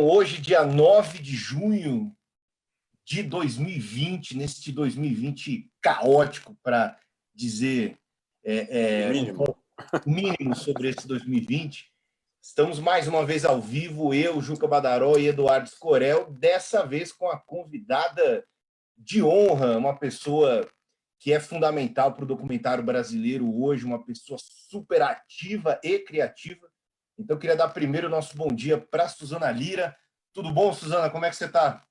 Hoje, dia 9 de junho de 2020, neste 2020 caótico, para dizer o mínimo sobre esse 2020, estamos mais uma vez ao vivo, eu, Juca Badaró e Eduardo Scorel, dessa vez com a convidada de honra, uma pessoa que é fundamental para o documentário brasileiro hoje, uma pessoa super ativa e criativa. Então, eu queria dar primeiro o nosso bom dia para a Suzana Lira. Tudo bom, Suzana? Como é que você está?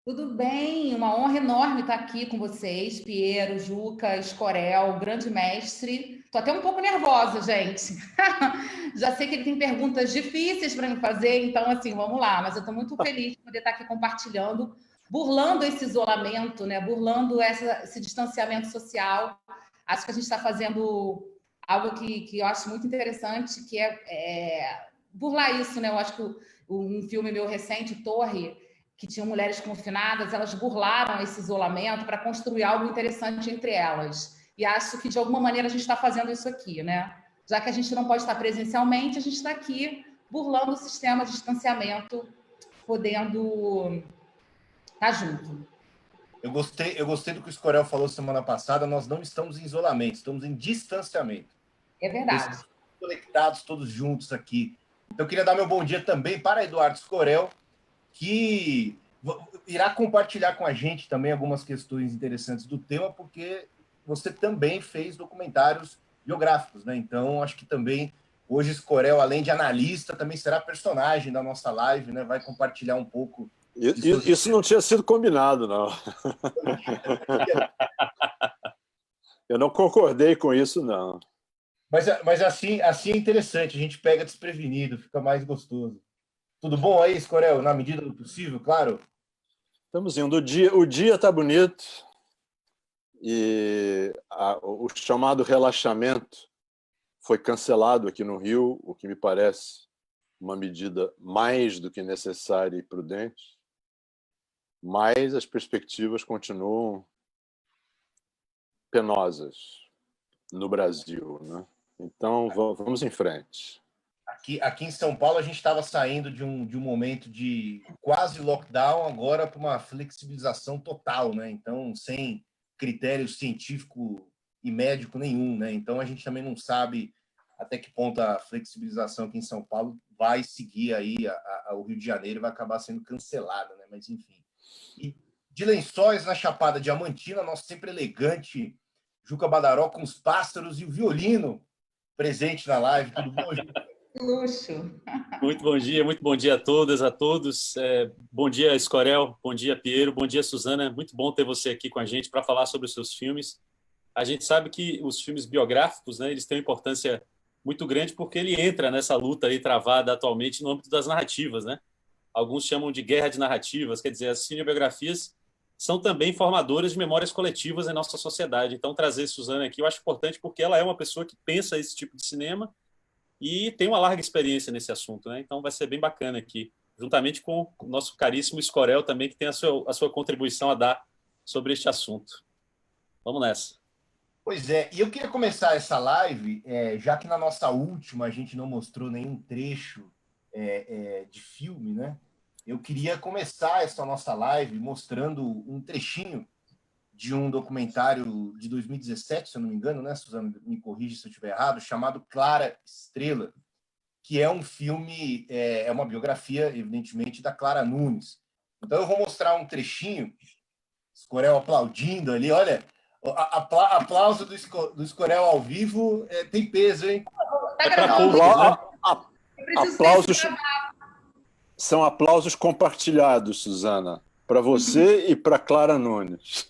Tudo bem, uma honra enorme estar aqui com vocês, Piero, Juca, Scorel, grande mestre. Estou até um pouco nervosa, gente. Já sei que ele tem perguntas difíceis para me fazer, então, assim, vamos lá. Mas eu estou muito feliz de poder estar aqui compartilhando, burlando esse isolamento, né? Burlando esse distanciamento social. Acho que a gente está fazendo algo que eu acho muito interessante, que é burlar isso, né? Eu acho que um filme meu recente, Torre, que tinham mulheres confinadas, elas burlaram esse isolamento para construir algo interessante entre elas. E acho que, de alguma maneira, a gente está fazendo isso aqui, né? Já que a gente não pode estar presencialmente, a gente está aqui burlando o sistema de distanciamento, podendo estar junto. Eu gostei do que o Scorel falou semana passada. Nós não estamos em isolamento, estamos em distanciamento. É verdade. Estamos conectados todos juntos aqui. Então, eu queria dar meu bom dia também para Eduardo Scorel, que irá compartilhar com a gente também algumas questões interessantes do tema, porque você também fez documentários biográficos, né? Então, acho que também hoje Scorel, além de analista, também será personagem da nossa live, né? Vai compartilhar um pouco. Isso não tinha sido combinado, não. Eu não concordei com isso, não. Mas assim é interessante, a gente pega desprevenido, fica mais gostoso. Tudo bom aí, Scorel? Na medida do possível, claro? Estamos indo. O dia está bonito e o chamado relaxamento foi cancelado aqui no Rio, o que me parece uma medida mais do que necessária e prudente, mas as perspectivas continuam penosas no Brasil, né? Então, vamos em frente. Aqui em São Paulo, a gente estava saindo de um momento de quase lockdown, agora para uma flexibilização total, né? Então, sem critério científico e médico nenhum, né? Então, a gente também não sabe até que ponto a flexibilização aqui em São Paulo vai seguir aí o Rio de Janeiro, vai acabar sendo cancelada, né? Mas, enfim. E de Lençóis, na Chapada Diamantina, nosso sempre elegante Juca Badaró com os pássaros e o violino presente na live. Tudo bom, Juca? Luxo. Muito bom dia a todas, a todos. Bom dia, Scorel, bom dia, Piero, bom dia, Suzana. Muito bom ter você aqui com a gente para falar sobre os seus filmes. A gente sabe que os filmes biográficos, né, eles têm uma importância muito grande porque ele entra nessa luta aí travada atualmente no âmbito das narrativas, né? Alguns chamam de guerra de narrativas, quer dizer, as cinebiografias são também formadoras de memórias coletivas em nossa sociedade. Então, trazer Suzana aqui eu acho importante porque ela é uma pessoa que pensa esse tipo de cinema e tem uma larga experiência nesse assunto, né? Então vai ser bem bacana aqui, juntamente com o nosso caríssimo Scorel também, que tem a sua contribuição a dar sobre este assunto. Vamos nessa. Pois é, e eu queria começar essa live, já que na nossa última a gente não mostrou nenhum trecho de filme, né? Eu queria começar essa nossa live mostrando um trechinho de um documentário de 2017, se eu não me engano, né, Suzana? Me corrige se eu estiver errado, chamado Clara Estrela, que é um filme, é uma biografia, evidentemente, da Clara Nunes. Então eu vou mostrar um trechinho, Scorel aplaudindo ali, olha, aplauso do Scorel ao vivo tem peso, hein? Tá gravando? Aplausos, são aplausos compartilhados, Suzana, para você e para Clara Nunes.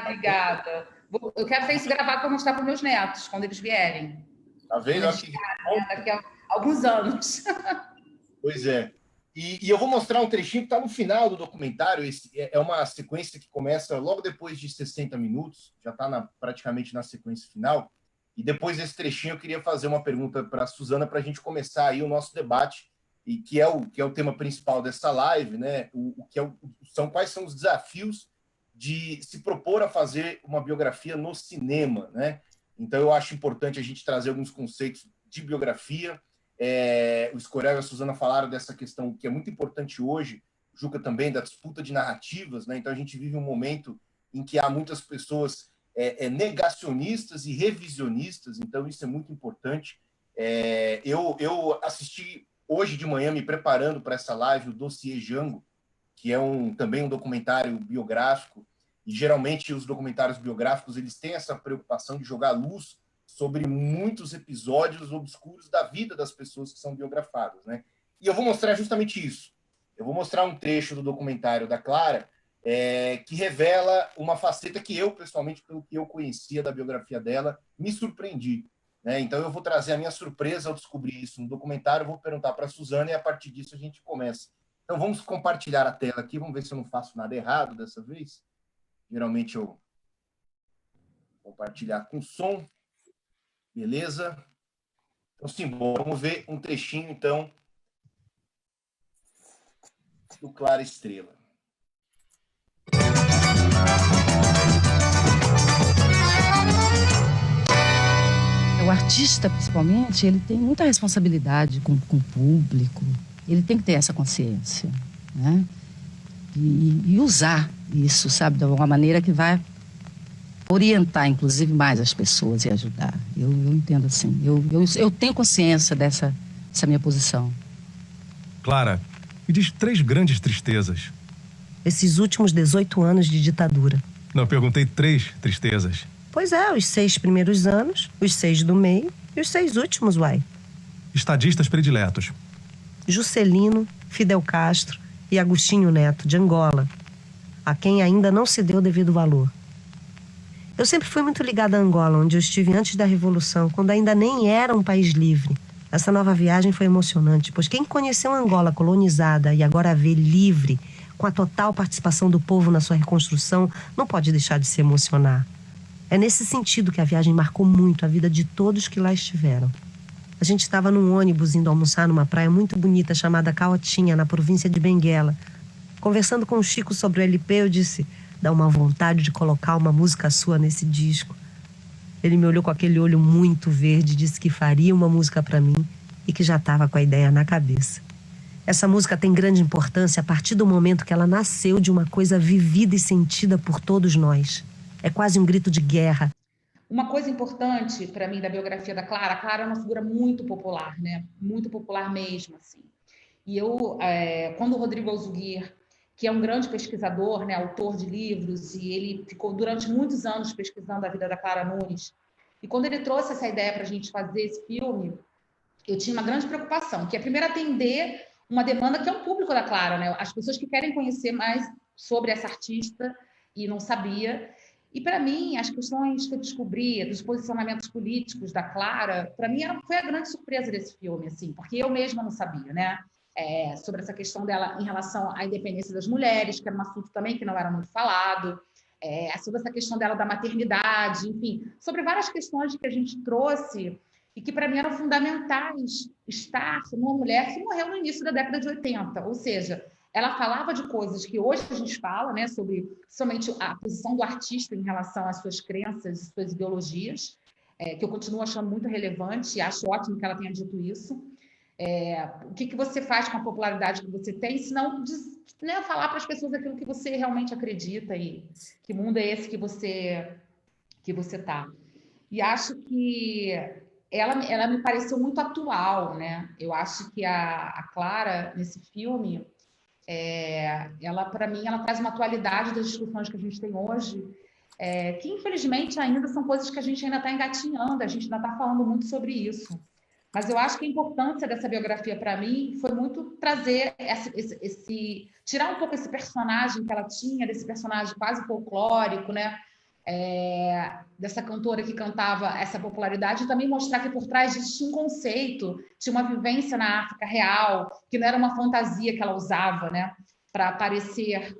Obrigada. Eu quero ter isso gravado para mostrar para meus netos, quando eles vierem. Tá vendo? Daqui a alguns anos. Pois é. E eu vou mostrar um trechinho que está no final do documentário. É uma sequência que começa logo depois de 60 minutos, já está praticamente na sequência final. E depois desse trechinho eu queria fazer uma pergunta para a Suzana para a gente começar aí o nosso debate, e que é o tema principal dessa live, né? Quais são os desafios de se propor a fazer uma biografia no cinema, né? Então eu acho importante a gente trazer alguns conceitos de biografia, O Escorel e a Suzana falaram dessa questão que é muito importante hoje, o Juca também, da disputa de narrativas, né? Então a gente vive um momento em que há muitas pessoas negacionistas e revisionistas, então isso é muito importante. Eu assisti hoje de manhã, me preparando para essa live, o Dossiê Jango, que é também um documentário biográfico, e geralmente os documentários biográficos eles têm essa preocupação de jogar luz sobre muitos episódios obscuros da vida das pessoas que são biografadas, né? E eu vou mostrar justamente isso. Eu vou mostrar um trecho do documentário da Clara, que revela uma faceta que eu, pessoalmente, pelo que eu conhecia da biografia dela, me surpreendi, né? Então eu vou trazer a minha surpresa ao descobrir isso no documentário, vou perguntar para a Suzana e a partir disso a gente começa. Então vamos compartilhar a tela aqui, vamos ver se eu não faço nada errado dessa vez. Geralmente eu compartilhar com som. Beleza? Então, sim, bom, vamos ver um trechinho, então, do Clara Estrela. O artista, principalmente, ele tem muita responsabilidade com o público. Ele tem que ter essa consciência, né? E usar isso, sabe, de uma maneira que vai orientar, inclusive, mais as pessoas e ajudar. Eu entendo assim. Eu tenho consciência dessa minha posição. Clara, me diz 3 grandes tristezas. Esses últimos 18 anos de ditadura. Não, eu perguntei 3 tristezas. Pois é, os 6 primeiros anos, os 6 do meio e os 6 últimos, uai. Estadistas prediletos. Juscelino, Fidel Castro e Agostinho Neto, de Angola, a quem ainda não se deu o devido valor. Eu sempre fui muito ligada a Angola, onde eu estive antes da Revolução, quando ainda nem era um país livre. Essa nova viagem foi emocionante, pois quem conheceu Angola colonizada e agora a vê livre, com a total participação do povo na sua reconstrução, não pode deixar de se emocionar. É nesse sentido que a viagem marcou muito a vida de todos que lá estiveram. A gente estava num ônibus indo almoçar numa praia muito bonita chamada Caotinha, na província de Benguela. Conversando com o Chico sobre o LP, eu disse: dá uma vontade de colocar uma música sua nesse disco. Ele me olhou com aquele olho muito verde, disse que faria uma música para mim e que já estava com a ideia na cabeça. Essa música tem grande importância a partir do momento que ela nasceu de uma coisa vivida e sentida por todos nós. É quase um grito de guerra. Uma coisa importante para mim da biografia da Clara, a Clara é uma figura muito popular, né? Muito popular mesmo, assim. E quando o Rodrigo Alzuguir, que é um grande pesquisador, né, autor de livros, e ele ficou durante muitos anos pesquisando a vida da Clara Nunes, e quando ele trouxe essa ideia para a gente fazer esse filme, eu tinha uma grande preocupação, que é primeiro atender uma demanda que é um público da Clara, né? As pessoas que querem conhecer mais sobre essa artista e não sabia. E, para mim, as questões que eu descobri dos posicionamentos políticos da Clara, para mim, foi a grande surpresa desse filme, assim, porque eu mesma não sabia, né? Sobre essa questão dela em relação à independência das mulheres, que era um assunto também que não era muito falado, sobre essa questão dela da maternidade, enfim, sobre várias questões que a gente trouxe e que, para mim, eram fundamentais estar numa mulher que morreu no início da década de 80, ou seja, ela falava de coisas que hoje a gente fala, né, sobre somente a posição do artista em relação às suas crenças e suas ideologias, que eu continuo achando muito relevante e acho ótimo que ela tenha dito isso. O que você faz com a popularidade que você tem, se não falar para as pessoas aquilo que você realmente acredita e que mundo é esse que você está. E acho que ela me pareceu muito atual, né? Eu acho que a Clara, nesse filme, ela, para mim, ela traz uma atualidade das discussões que a gente tem hoje, que, infelizmente, ainda são coisas que a gente ainda está engatinhando, a gente ainda está falando muito sobre isso. Mas eu acho que a importância dessa biografia, para mim, foi muito trazer tirar um pouco esse personagem que ela tinha, desse personagem quase folclórico, né? Dessa cantora que cantava essa popularidade, e também mostrar que por trás disso tinha um conceito, tinha uma vivência na África real, que não era uma fantasia que ela usava, né, para parecer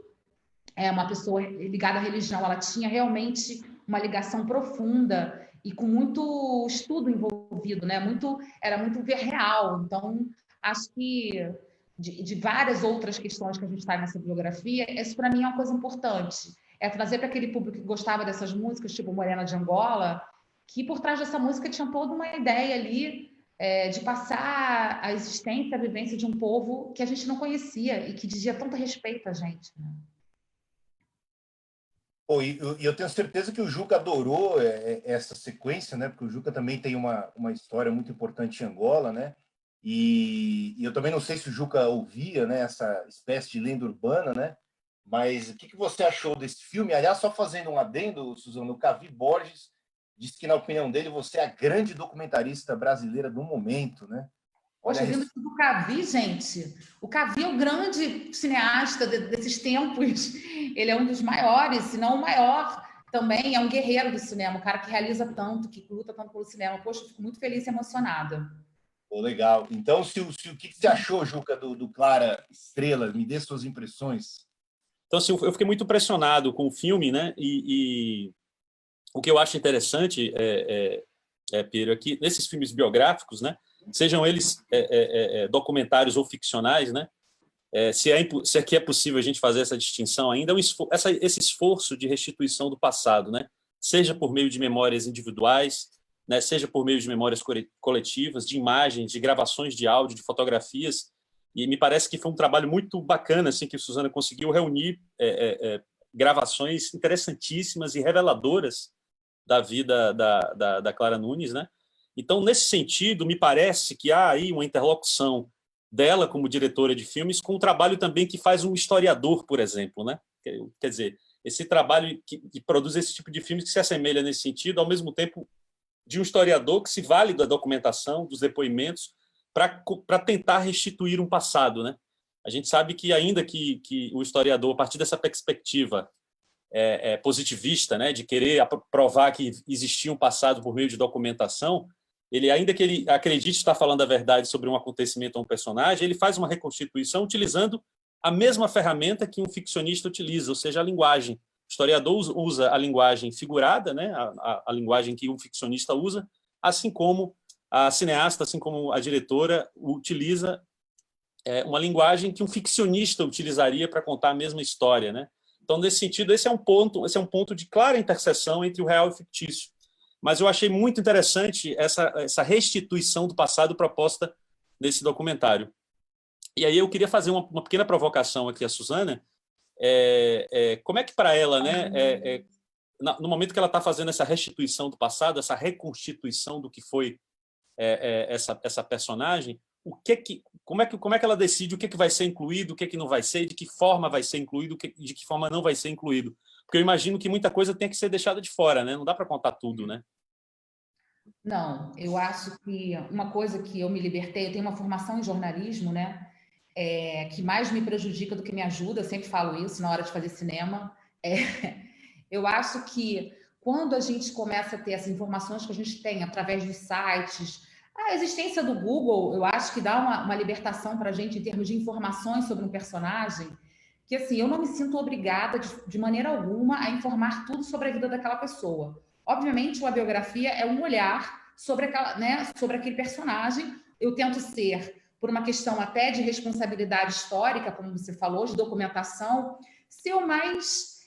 uma pessoa ligada à religião. Ela tinha realmente uma ligação profunda e com muito estudo envolvido, né? Era muito real. Então, acho que de várias outras questões que a gente está nessa biografia, isso para mim é uma coisa importante. Trazer para aquele público que gostava dessas músicas, tipo Morena de Angola, que por trás dessa música tinha toda uma ideia ali de passar a existência, a vivência de um povo que a gente não conhecia e que dizia tanto respeito a gente, né? Pô, e eu tenho certeza que o Juca adorou essa sequência, né? Porque o Juca também tem uma história muito importante em Angola, né? E eu também não sei se o Juca ouvia, né, essa espécie de lenda urbana, né? Mas o que você achou desse filme? Aliás, só fazendo um adendo, Suzano, o Cavi Borges disse que, na opinião dele, você é a grande documentarista brasileira do momento, né? Olha, Poxa, vindo do Cavi, gente. O Cavi é o grande cineasta desses tempos. Ele é um dos maiores, se não o maior. Também é um guerreiro do cinema, um cara que realiza tanto, que luta tanto pelo cinema. Poxa, eu fico muito feliz e emocionada. pô, legal. Então, o que você achou, Juca, do Clara Estrela? Me dê suas impressões. Então, assim, eu fiquei muito impressionado com o filme, né? E o que eu acho interessante, Pedro, aqui nesses filmes biográficos, né? Sejam eles documentários ou ficcionais, né? Se aqui é possível a gente fazer essa distinção ainda, esse esforço de restituição do passado, né? Seja por meio de memórias individuais, né? Seja por meio de memórias coletivas, de imagens, de gravações de áudio, de fotografias. E me parece que foi um trabalho muito bacana assim, que a Suzana conseguiu reunir gravações interessantíssimas e reveladoras da vida da Clara Nunes, né? Então, nesse sentido, me parece que há aí uma interlocução dela como diretora de filmes com o trabalho também que faz um historiador, por exemplo, né? Quer dizer, esse trabalho que produz esse tipo de filmes que se assemelha nesse sentido, ao mesmo tempo de um historiador que se vale da documentação, dos depoimentos, para tentar restituir um passado, né? A gente sabe que ainda que o historiador, a partir dessa perspectiva positivista, né, de querer provar que existia um passado por meio de documentação, ainda que ele acredite estar falando a verdade sobre um acontecimento ou um personagem, ele faz uma reconstituição utilizando a mesma ferramenta que um ficcionista utiliza, ou seja, a linguagem. O historiador usa a linguagem figurada, né, a linguagem que um ficcionista usa, assim como a cineasta, assim como a diretora, utiliza uma linguagem que um ficcionista utilizaria para contar a mesma história, né? Então, nesse sentido, esse é um ponto de clara interseção entre o real e o fictício. Mas eu achei muito interessante essa restituição do passado proposta nesse documentário. E aí eu queria fazer uma pequena provocação aqui à Suzana. Como é que para ela, né, no momento que ela está fazendo essa restituição do passado, essa reconstituição do que foi essa personagem, como é que ela decide o que vai ser incluído, o que não vai ser, de que forma vai ser incluído, de que forma não vai ser incluído? Porque eu imagino que muita coisa tem que ser deixada de fora, né? Não dá para contar tudo, né? Não, eu acho que uma coisa que eu me libertei, eu tenho uma formação em jornalismo, né? Que mais me prejudica do que me ajuda, eu sempre falo isso na hora de fazer cinema. Eu acho que quando a gente começa a ter essas informações que a gente tem através dos sites, a existência do Google, eu acho que dá uma libertação para a gente em termos de informações sobre um personagem, que assim, eu não me sinto obrigada de maneira alguma a informar tudo sobre a vida daquela pessoa. Obviamente, uma biografia é um olhar sobre aquele personagem. Eu tento ser, por uma questão até de responsabilidade histórica, como você falou, de documentação, ser o mais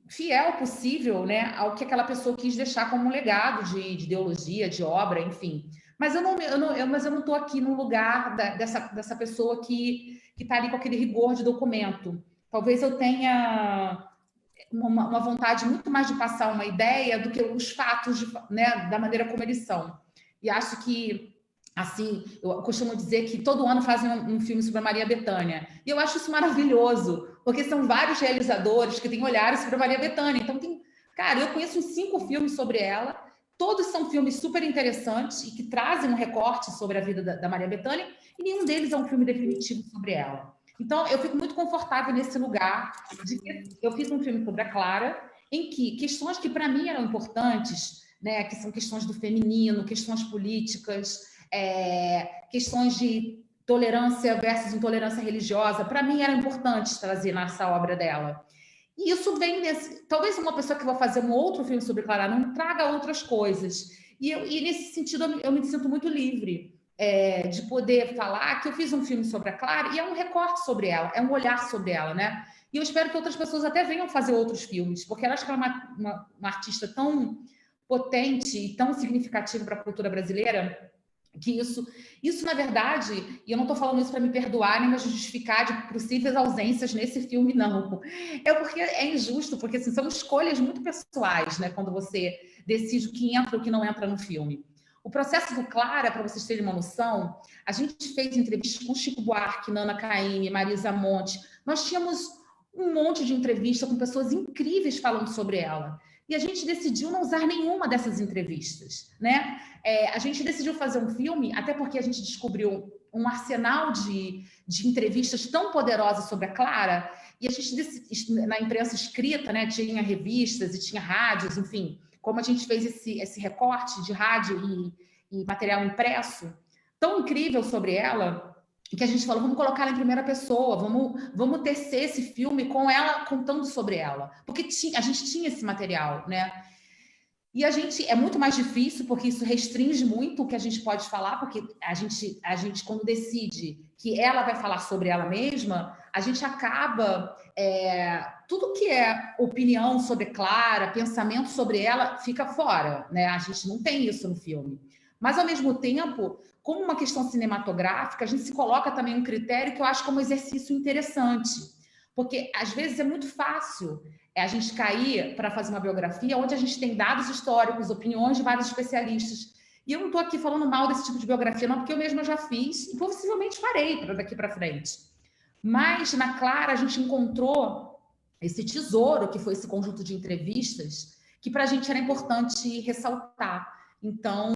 fiel possível, né, ao que aquela pessoa quis deixar como um legado de ideologia, de obra, enfim. Mas eu não estou aqui no lugar dessa pessoa que está ali com aquele rigor de documento. Talvez eu tenha uma vontade muito mais de passar uma ideia do que os fatos, né, da maneira como eles são. E acho que, assim, eu costumo dizer que todo ano fazem um filme sobre a Maria Bethânia. E eu acho isso maravilhoso, porque são vários realizadores que têm olhares sobre a Maria Bethânia. Então, cara, eu conheço uns 5 filmes sobre ela, todos são filmes super interessantes e que trazem um recorte sobre a vida da Maria Bethânia, e nenhum deles é um filme definitivo sobre ela. Então, eu fico muito confortável nesse lugar de que eu fiz um filme sobre a Clara, em que questões que para mim eram importantes, né, que são questões do feminino, questões políticas, questões de tolerância versus intolerância religiosa, para mim eram importantes trazer nessa obra dela. E isso vem talvez uma pessoa que vai fazer um outro filme sobre Clara não traga outras coisas. E nesse sentido eu me sinto muito livre de poder falar que eu fiz um filme sobre a Clara e é um recorte sobre ela, é um olhar sobre ela, né? E eu espero que outras pessoas até venham fazer outros filmes, porque eu acho que ela é uma artista tão potente e tão significativo para a cultura brasileira, que isso, na verdade, e eu não estou falando isso para me perdoar nem para justificar de possíveis ausências nesse filme, não. É porque é injusto, porque assim, são escolhas muito pessoais, né? Quando você decide o que entra e o que não entra no filme. O processo do Clara, para vocês terem uma noção, a gente fez entrevistas com Chico Buarque, Nana Caymmi, Marisa Monte. Nós tínhamos um monte de entrevista com pessoas incríveis falando sobre ela. E a gente decidiu não usar nenhuma dessas entrevistas, né? A gente decidiu fazer um filme, até porque a gente descobriu um arsenal de entrevistas tão poderosas sobre a Clara, e a gente, na imprensa escrita, né, tinha revistas e tinha rádios, enfim, como a gente fez esse recorte de rádio e material impresso, tão incrível sobre ela, que a gente falou, vamos colocar ela em primeira pessoa, vamos tecer esse filme com ela contando sobre ela, porque a gente tinha esse material, né? E é muito mais difícil, porque isso restringe muito o que a gente pode falar, porque a gente quando decide que ela vai falar sobre ela mesma, a gente acaba, tudo que é opinião sobre Clara, pensamento sobre ela, fica fora, né? A gente não tem isso no filme. Mas, ao mesmo tempo, como uma questão cinematográfica, a gente se coloca também um critério que eu acho como um exercício interessante. Porque, às vezes, é muito fácil a gente cair para fazer uma biografia onde a gente tem dados históricos, opiniões de vários especialistas. E eu não estou aqui falando mal desse tipo de biografia, não, porque eu mesma já fiz e possivelmente farei daqui para frente. Mas, na Clara, a gente encontrou esse tesouro, que foi esse conjunto de entrevistas, que para a gente era importante ressaltar. Então,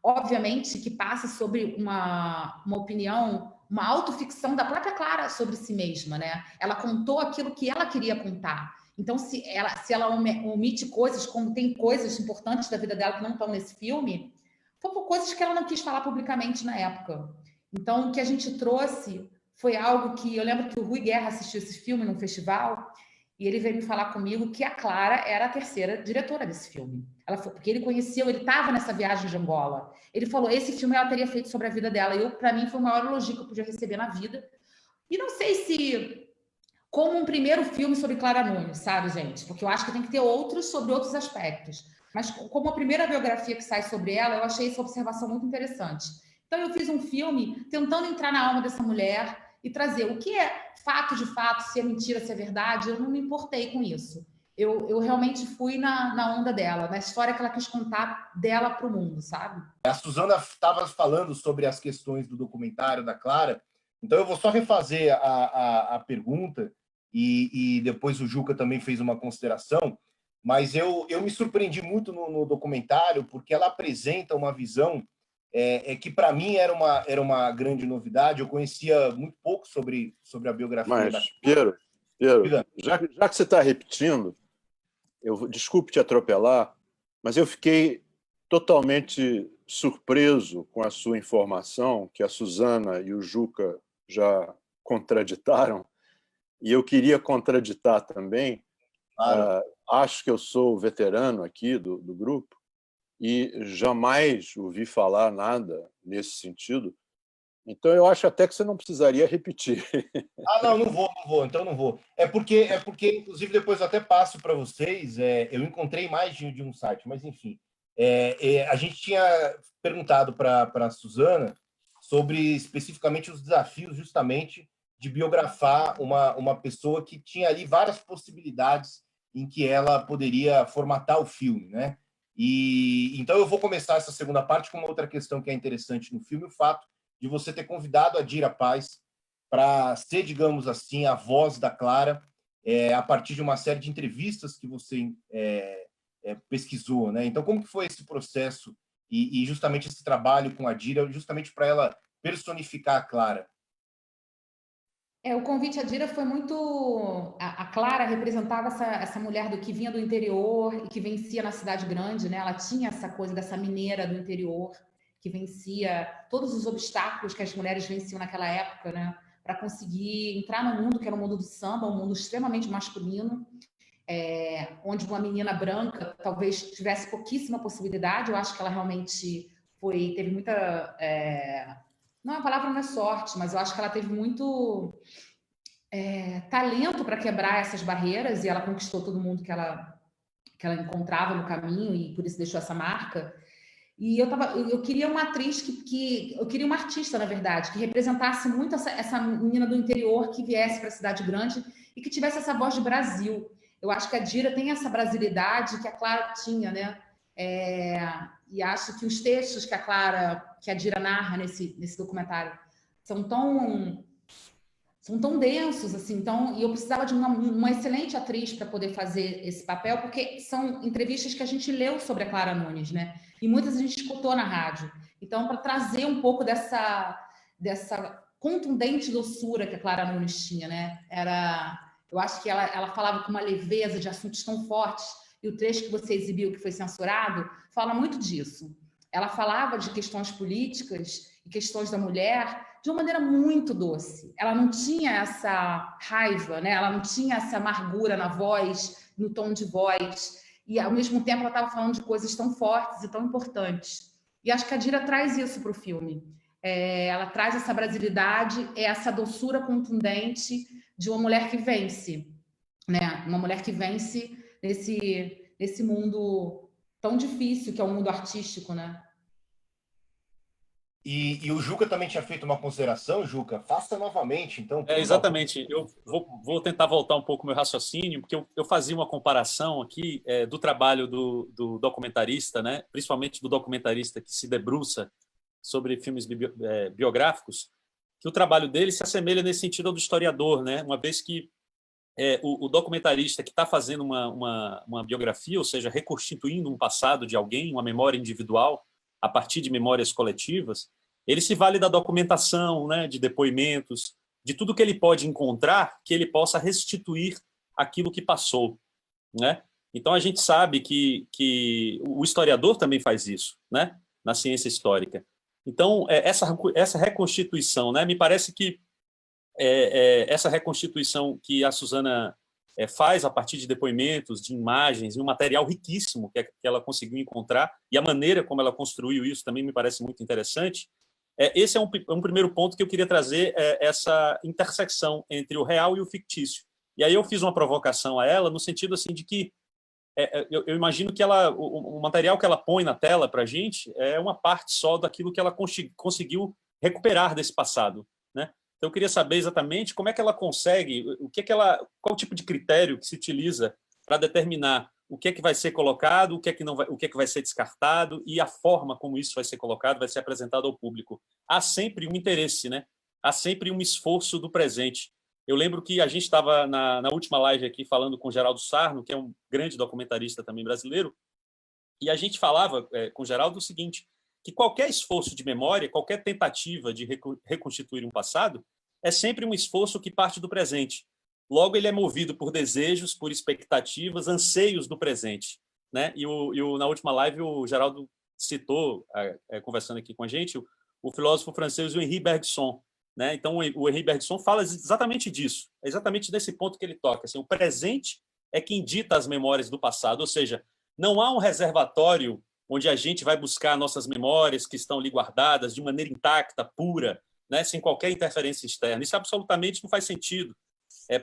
obviamente que passa sobre uma opinião, uma autoficção da própria Clara sobre si mesma, né? Ela contou aquilo que ela queria contar. Então, se ela omite coisas, como tem coisas importantes da vida dela que não estão nesse filme, foram coisas que ela não quis falar publicamente na época. Então, o que a gente trouxe foi algo que... Eu lembro que o Rui Guerra assistiu esse filme num festival e ele veio me falar comigo que a Clara era a terceira diretora desse filme. Porque ele conheceu, ele estava nessa viagem de Angola. Ele falou, esse filme ela teria feito sobre a vida dela. E para mim, foi o maior elogio que eu podia receber na vida. E não sei se como um primeiro filme sobre Clara Nunes, sabe, gente? Porque eu acho que tem que ter outros sobre outros aspectos. Mas como a primeira biografia que sai sobre ela, eu achei essa observação muito interessante. Então, eu fiz um filme tentando entrar na alma dessa mulher e trazer o que é fato de fato, se é mentira, se é verdade. Eu não me importei com isso. Eu realmente fui na onda dela, na história que ela quis contar dela para o mundo, sabe? A Suzana estava falando sobre as questões do documentário da Clara, então eu vou só refazer a pergunta, e depois o Juca também fez uma consideração, mas eu me surpreendi muito no documentário, porque ela apresenta uma visão que para mim era uma grande novidade. Eu conhecia muito pouco sobre a biografia Mas, da Piero, já que você está repetindo, desculpe te atropelar, mas eu fiquei totalmente surpreso com a sua informação, que a Suzana e o Juca já contraditaram, e eu queria contraditar também. Claro. Acho que eu sou veterano aqui do grupo e jamais ouvi falar nada nesse sentido. Então, eu acho até que você não precisaria repetir. Não vou, então não vou. É porque, inclusive, depois eu até passo para vocês, eu encontrei mais de um site, mas, enfim. A gente tinha perguntado para a Suzana sobre, especificamente, os desafios, justamente, de biografar uma pessoa que tinha ali várias possibilidades em que ela poderia formatar o filme, né? E então eu vou começar essa segunda parte com uma outra questão que é interessante no filme, o fato de você ter convidado a Dira Paz para ser, digamos assim, a voz da Clara, a partir de uma série de entrevistas que você pesquisou, né? Então, como que foi esse processo e justamente esse trabalho com a Dira, justamente para ela personificar a Clara? O convite à Dira foi muito... A Clara representava essa mulher que vinha do interior e que vencia na cidade grande, né? Ela tinha essa coisa dessa mineira do interior que vencia todos os obstáculos que as mulheres venciam naquela época, né? Para conseguir entrar no mundo que era o mundo do samba, um mundo extremamente masculino, onde uma menina branca talvez tivesse pouquíssima possibilidade. Eu acho que ela realmente teve muita... Não, a palavra não é sorte, mas eu acho que ela teve muito talento para quebrar essas barreiras, e ela conquistou todo mundo que ela que ela encontrava no caminho e por isso deixou essa marca. E eu queria uma atriz eu queria uma artista, na verdade, que representasse muito essa menina do interior que viesse para a cidade grande e que tivesse essa voz de Brasil. Eu acho que a Dira tem essa brasilidade que a Clara tinha, né? E acho que os textos que a Dira narra nesse documentário são tão densos, assim, e eu precisava de uma excelente atriz para poder fazer esse papel, porque são entrevistas que a gente leu sobre a Clara Nunes, né? E muitas a gente escutou na rádio. Então, para trazer um pouco dessa contundente doçura que a Clara Nunes tinha, né? Eu acho que ela falava com uma leveza de assuntos tão fortes, e o trecho que você exibiu, que foi censurado, fala muito disso. Ela falava de questões políticas e questões da mulher de uma maneira muito doce. Ela não tinha essa raiva, né? Ela não tinha essa amargura na voz, no tom de voz, e ao mesmo tempo ela estava falando de coisas tão fortes e tão importantes. E acho que a Dira traz isso para o filme. Ela traz essa brasilidade, essa doçura contundente de uma mulher que vence, né? Uma mulher que vence nesse mundo tão difícil que é o mundo artístico, né? E o Juca também tinha feito uma consideração, Juca. Faça novamente, então. Exatamente. Eu vou tentar voltar um pouco o meu raciocínio, porque eu fazia uma comparação aqui do trabalho do documentarista, né? Principalmente do documentarista que se debruça sobre filmes biográficos, que o trabalho dele se assemelha nesse sentido ao do historiador, né? Uma vez que o documentarista que está fazendo uma biografia, ou seja, reconstituindo um passado de alguém, uma memória individual, a partir de memórias coletivas, ele se vale da documentação, né, de depoimentos, de tudo que ele pode encontrar, que ele possa restituir aquilo que passou, né? Então a gente sabe que o historiador também faz isso, né, na ciência histórica. Então essa reconstituição, né, me parece que essa reconstituição que a Suzana faz a partir de depoimentos, de imagens, e um material riquíssimo que ela conseguiu encontrar, e a maneira como ela construiu isso também me parece muito interessante. Esse é um primeiro ponto que eu queria trazer, essa intersecção entre o real e o fictício. E aí eu fiz uma provocação a ela, no sentido assim de que eu imagino que o material que ela põe na tela para a gente é uma parte só daquilo que ela conseguiu recuperar desse passado, né? Então, eu queria saber exatamente como é que ela consegue, qual o tipo de critério que se utiliza para determinar o que é que vai ser colocado, o que é que vai ser descartado e a forma como isso vai ser colocado, vai ser apresentado ao público. Há sempre um interesse, né? Há sempre um esforço do presente. Eu lembro que a gente estava na última live aqui falando com o Geraldo Sarno, que é um grande documentarista também brasileiro, e a gente falava com o Geraldo o seguinte, que qualquer esforço de memória, qualquer tentativa de reconstituir um passado, é sempre um esforço que parte do presente. Logo, ele é movido por desejos, por expectativas, anseios do presente, né? Na última live, o Geraldo citou, conversando aqui com a gente, o filósofo francês Henri Bergson, né? Então, o Henri Bergson fala exatamente disso, é exatamente nesse ponto que ele toca. Assim, o presente é quem dita as memórias do passado, ou seja, não há um reservatório onde a gente vai buscar nossas memórias que estão ali guardadas de maneira intacta, pura, né, sem qualquer interferência externa. Isso absolutamente não faz sentido.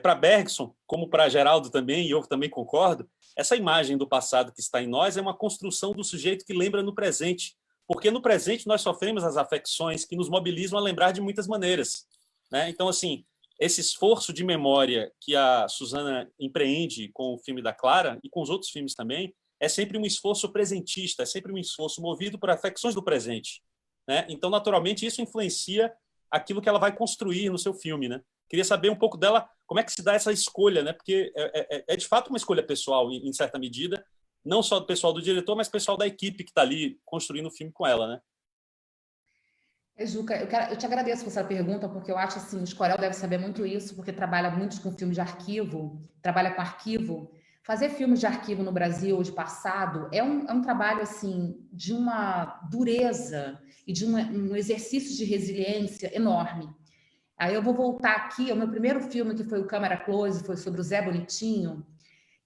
Para Bergson, como para Geraldo também, e eu também concordo, essa imagem do passado que está em nós é uma construção do sujeito que lembra no presente, porque no presente nós sofremos as afecções que nos mobilizam a lembrar de muitas maneiras, né? Então, assim, esse esforço de memória que a Suzana empreende com o filme da Clara e com os outros filmes também, é sempre um esforço presentista, é sempre um esforço movido por afecções do presente, né? Então, naturalmente, isso influencia aquilo que ela vai construir no seu filme, né? Queria saber um pouco dela, como é que se dá essa escolha, né? Porque é de fato uma escolha pessoal, em certa medida, não só do pessoal do diretor, mas pessoal da equipe que está ali construindo o filme com ela, né? Juca, eu te agradeço por essa pergunta, porque eu acho assim, o Escorel deve saber muito isso, porque trabalha muito com filmes de arquivo, trabalha com arquivo. Fazer filmes de arquivo no Brasil, de passado, é um trabalho assim de uma dureza e de um exercício de resiliência enorme. Aí eu vou voltar aqui ao meu primeiro filme, que foi o Câmara Close, foi sobre o Zé Bonitinho,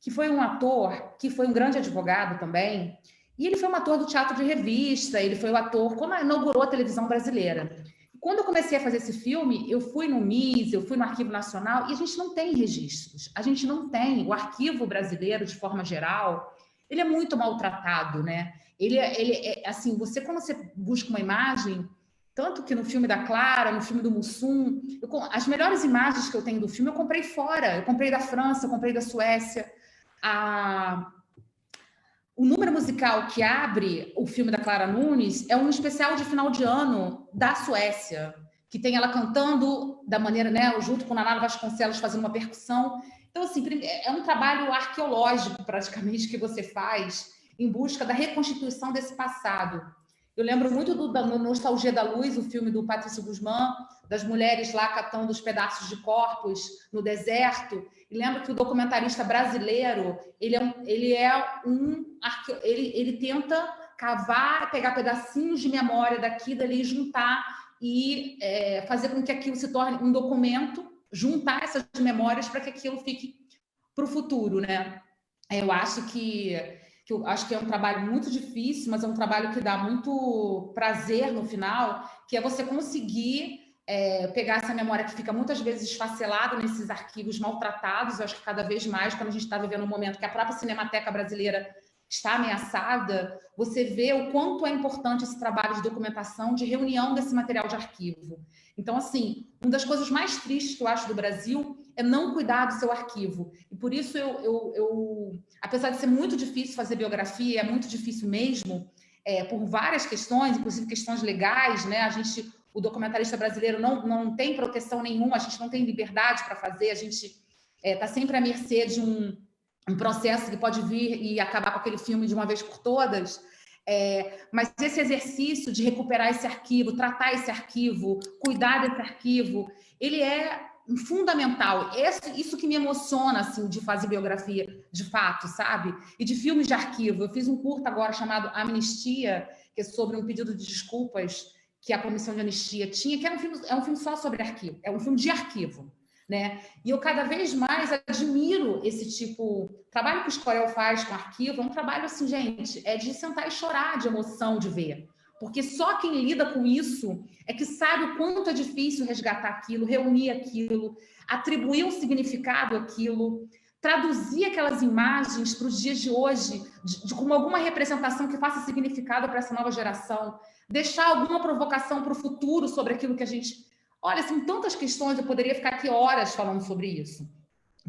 que foi um ator, que foi um grande advogado também, e ele foi um ator do teatro de revista, ele foi o ator, como inaugurou a televisão brasileira. Quando eu comecei a fazer esse filme, eu fui no MIS, eu fui no Arquivo Nacional, e a gente não tem registros, a gente não tem. O arquivo brasileiro, de forma geral, ele é muito maltratado, né? Ele é assim, quando você busca uma imagem, tanto que no filme da Clara, no filme do Mussum, as melhores imagens que eu tenho do filme eu comprei fora, eu comprei da França, eu comprei da Suécia. O número musical que abre o filme da Clara Nunes é um especial de final de ano da Suécia, que tem ela cantando da maneira, né, junto com Naná Vasconcelos fazendo uma percussão. Então, assim, é um trabalho arqueológico, praticamente, que você faz em busca da reconstituição desse passado. Eu lembro muito da Nostalgia da Luz, o filme do Patrício Guzmán, das mulheres lá catando os pedaços de corpos no deserto. E lembro que o documentarista brasileiro, ele tenta cavar, pegar pedacinhos de memória daqui, dali, juntar e fazer com que aquilo se torne um documento, juntar essas memórias para que aquilo fique para o futuro, né? Eu acho que é um trabalho muito difícil, mas é um trabalho que dá muito prazer no final, que é você conseguir pegar essa memória que fica muitas vezes esfacelada nesses arquivos maltratados. Eu acho que cada vez mais, quando a gente está vivendo um momento que a própria Cinemateca Brasileira está ameaçada, você vê o quanto é importante esse trabalho de documentação, de reunião desse material de arquivo. Então, assim, uma das coisas mais tristes que eu acho do Brasil é não cuidar do seu arquivo. E por isso, apesar de ser muito difícil fazer biografia, é muito difícil mesmo, por várias questões, inclusive questões legais, né? O documentarista brasileiro não tem proteção nenhuma, a gente não tem liberdade para fazer, a gente está sempre à mercê de um processo que pode vir e acabar com aquele filme de uma vez por todas. Mas esse exercício de recuperar esse arquivo, tratar esse arquivo, cuidar desse arquivo, ele é fundamental. Isso que me emociona, assim, de fazer biografia, de fato, sabe? E de filmes de arquivo. Eu fiz um curta agora chamado Anistia, que é sobre um pedido de desculpas que a Comissão de Anistia tinha, que é um filme só sobre arquivo, é um filme de arquivo, né? E eu cada vez mais admiro esse tipo... O trabalho que o Escorel faz com arquivo é um trabalho, assim, gente, de sentar e chorar de emoção de ver. Porque só quem lida com isso é que sabe o quanto é difícil resgatar aquilo, reunir aquilo, atribuir um significado àquilo, traduzir aquelas imagens para os dias de hoje, com alguma representação que faça significado para essa nova geração, deixar alguma provocação para o futuro sobre aquilo que a gente... Olha, são tantas questões, eu poderia ficar aqui horas falando sobre isso,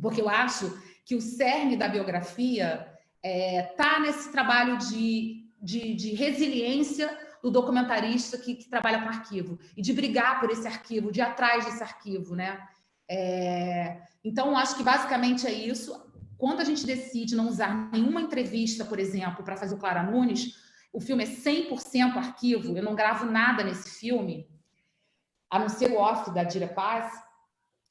porque eu acho que o cerne da biografia está nesse trabalho de resiliência do documentarista que trabalha com arquivo, e de brigar por esse arquivo, de ir atrás desse arquivo, né? Então, acho que basicamente é isso. Quando a gente decide não usar nenhuma entrevista, por exemplo, para fazer o Clara Nunes, o filme é 100% arquivo, eu não gravo nada nesse filme, a não ser o off da Dira Paz.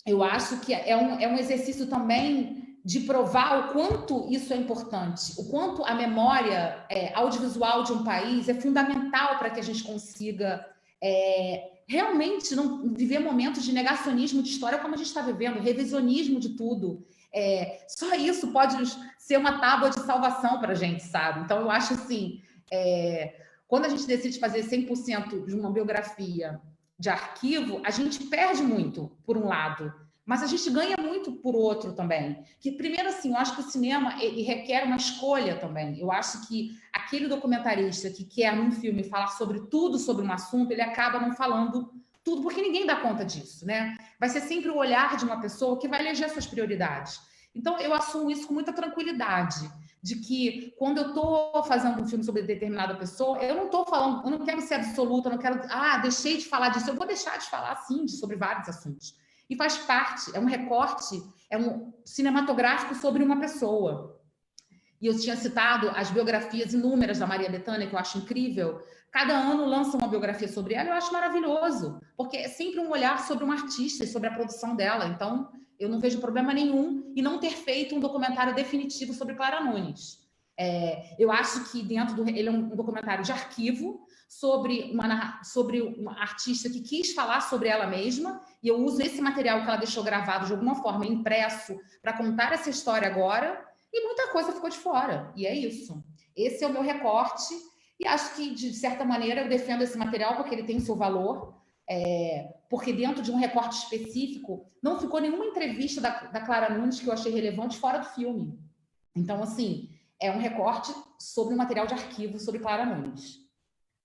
Eu acho que é um exercício também de provar o quanto isso é importante, o quanto a memória audiovisual de um país é fundamental para que a gente consiga realmente não viver momentos de negacionismo de história como a gente está vivendo, revisionismo de tudo. Só isso pode ser uma tábua de salvação para a gente, sabe? Então, eu acho assim, quando a gente decide fazer 100% de uma biografia de arquivo, a gente perde muito, por um lado, mas a gente ganha muito por outro também. Que, primeiro, assim, eu acho que o cinema ele requer uma escolha também. Eu acho que aquele documentarista que quer, num filme, falar sobre tudo sobre um assunto, ele acaba não falando tudo, porque ninguém dá conta disso, né? Vai ser sempre o olhar de uma pessoa que vai eleger suas prioridades. Então, eu assumo isso com muita tranquilidade, de que quando eu estou fazendo um filme sobre determinada pessoa, eu não estou falando, eu não quero ser absoluta, eu não quero, deixei de falar disso, eu vou deixar de falar, sim, sobre vários assuntos. E faz parte, é um recorte, é um cinematográfico sobre uma pessoa. E eu tinha citado as biografias inúmeras da Maria Bethânia, que eu acho incrível. Cada ano lança uma biografia sobre ela, eu acho maravilhoso, porque é sempre um olhar sobre um artista e sobre a produção dela. Então, eu não vejo problema nenhum em não ter feito um documentário definitivo sobre Clara Nunes. Eu acho que ele é um documentário de arquivo sobre uma artista que quis falar sobre ela mesma, e eu uso esse material que ela deixou gravado de alguma forma, impresso, para contar essa história agora, e muita coisa ficou de fora, e é isso. Esse é o meu recorte, e acho que, de certa maneira, eu defendo esse material porque ele tem seu valor, porque dentro de um recorte específico, não ficou nenhuma entrevista da Clara Nunes que eu achei relevante fora do filme. Então, assim, é um recorte sobre o material de arquivo sobre Clara Nunes.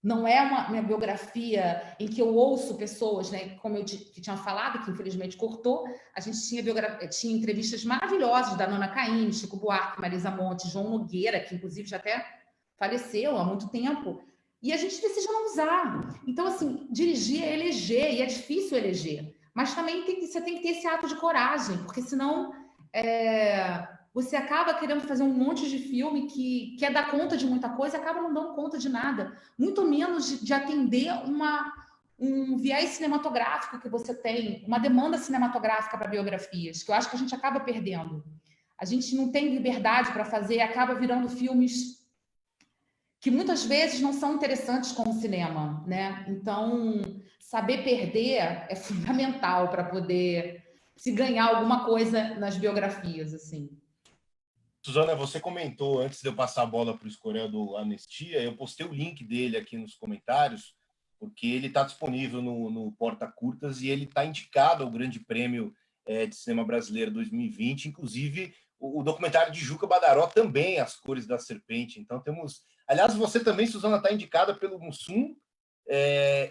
Não é uma biografia em que eu ouço pessoas, né, como eu tinha falado, que infelizmente cortou. A gente tinha entrevistas maravilhosas da Nana Caymmi, Chico Buarque, Marisa Monte, João Nogueira, que inclusive já até faleceu há muito tempo, e a gente decidiu não usar. Então, assim, dirigir é eleger, e é difícil eleger. Mas também você tem que ter esse ato de coragem, porque senão você acaba querendo fazer um monte de filme que quer dar conta de muita coisa e acaba não dando conta de nada. Muito menos de atender um viés cinematográfico que você tem, uma demanda cinematográfica para biografias, que eu acho que a gente acaba perdendo. A gente não tem liberdade para fazer e acaba virando filmes que muitas vezes não são interessantes como cinema, né? Então, saber perder é fundamental para poder se ganhar alguma coisa nas biografias, assim. Suzana, você comentou, antes de eu passar a bola para o Escorel do Anistia, eu postei o link dele aqui nos comentários, porque ele está disponível no Porta Curtas e ele está indicado ao Grande Prêmio de Cinema Brasileiro 2020, inclusive o documentário de Juca Badaró também, As Cores da Serpente. Então temos... Aliás, você também, Suzana, está indicada pelo Mussum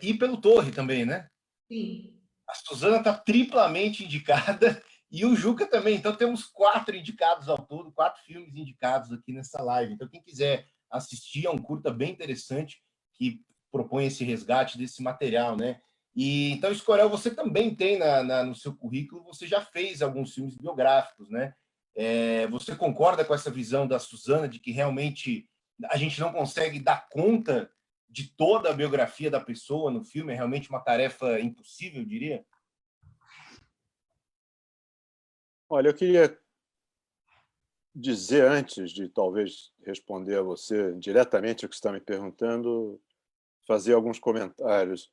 e pelo Torre também, né? Sim. A Suzana está triplamente indicada e o Juca também. Então temos 4 indicados ao todo, 4 filmes indicados aqui nessa live. Então quem quiser assistir, é um curta bem interessante que propõe esse resgate desse material, né? E então, Escorel, você também tem no seu currículo, você já fez alguns filmes biográficos, né? Você concorda com essa visão da Suzana de que realmente a gente não consegue dar conta de toda a biografia da pessoa no filme? É realmente uma tarefa impossível, eu diria? Olha, eu queria dizer, antes de talvez responder a você diretamente o que você está me perguntando, fazer alguns comentários.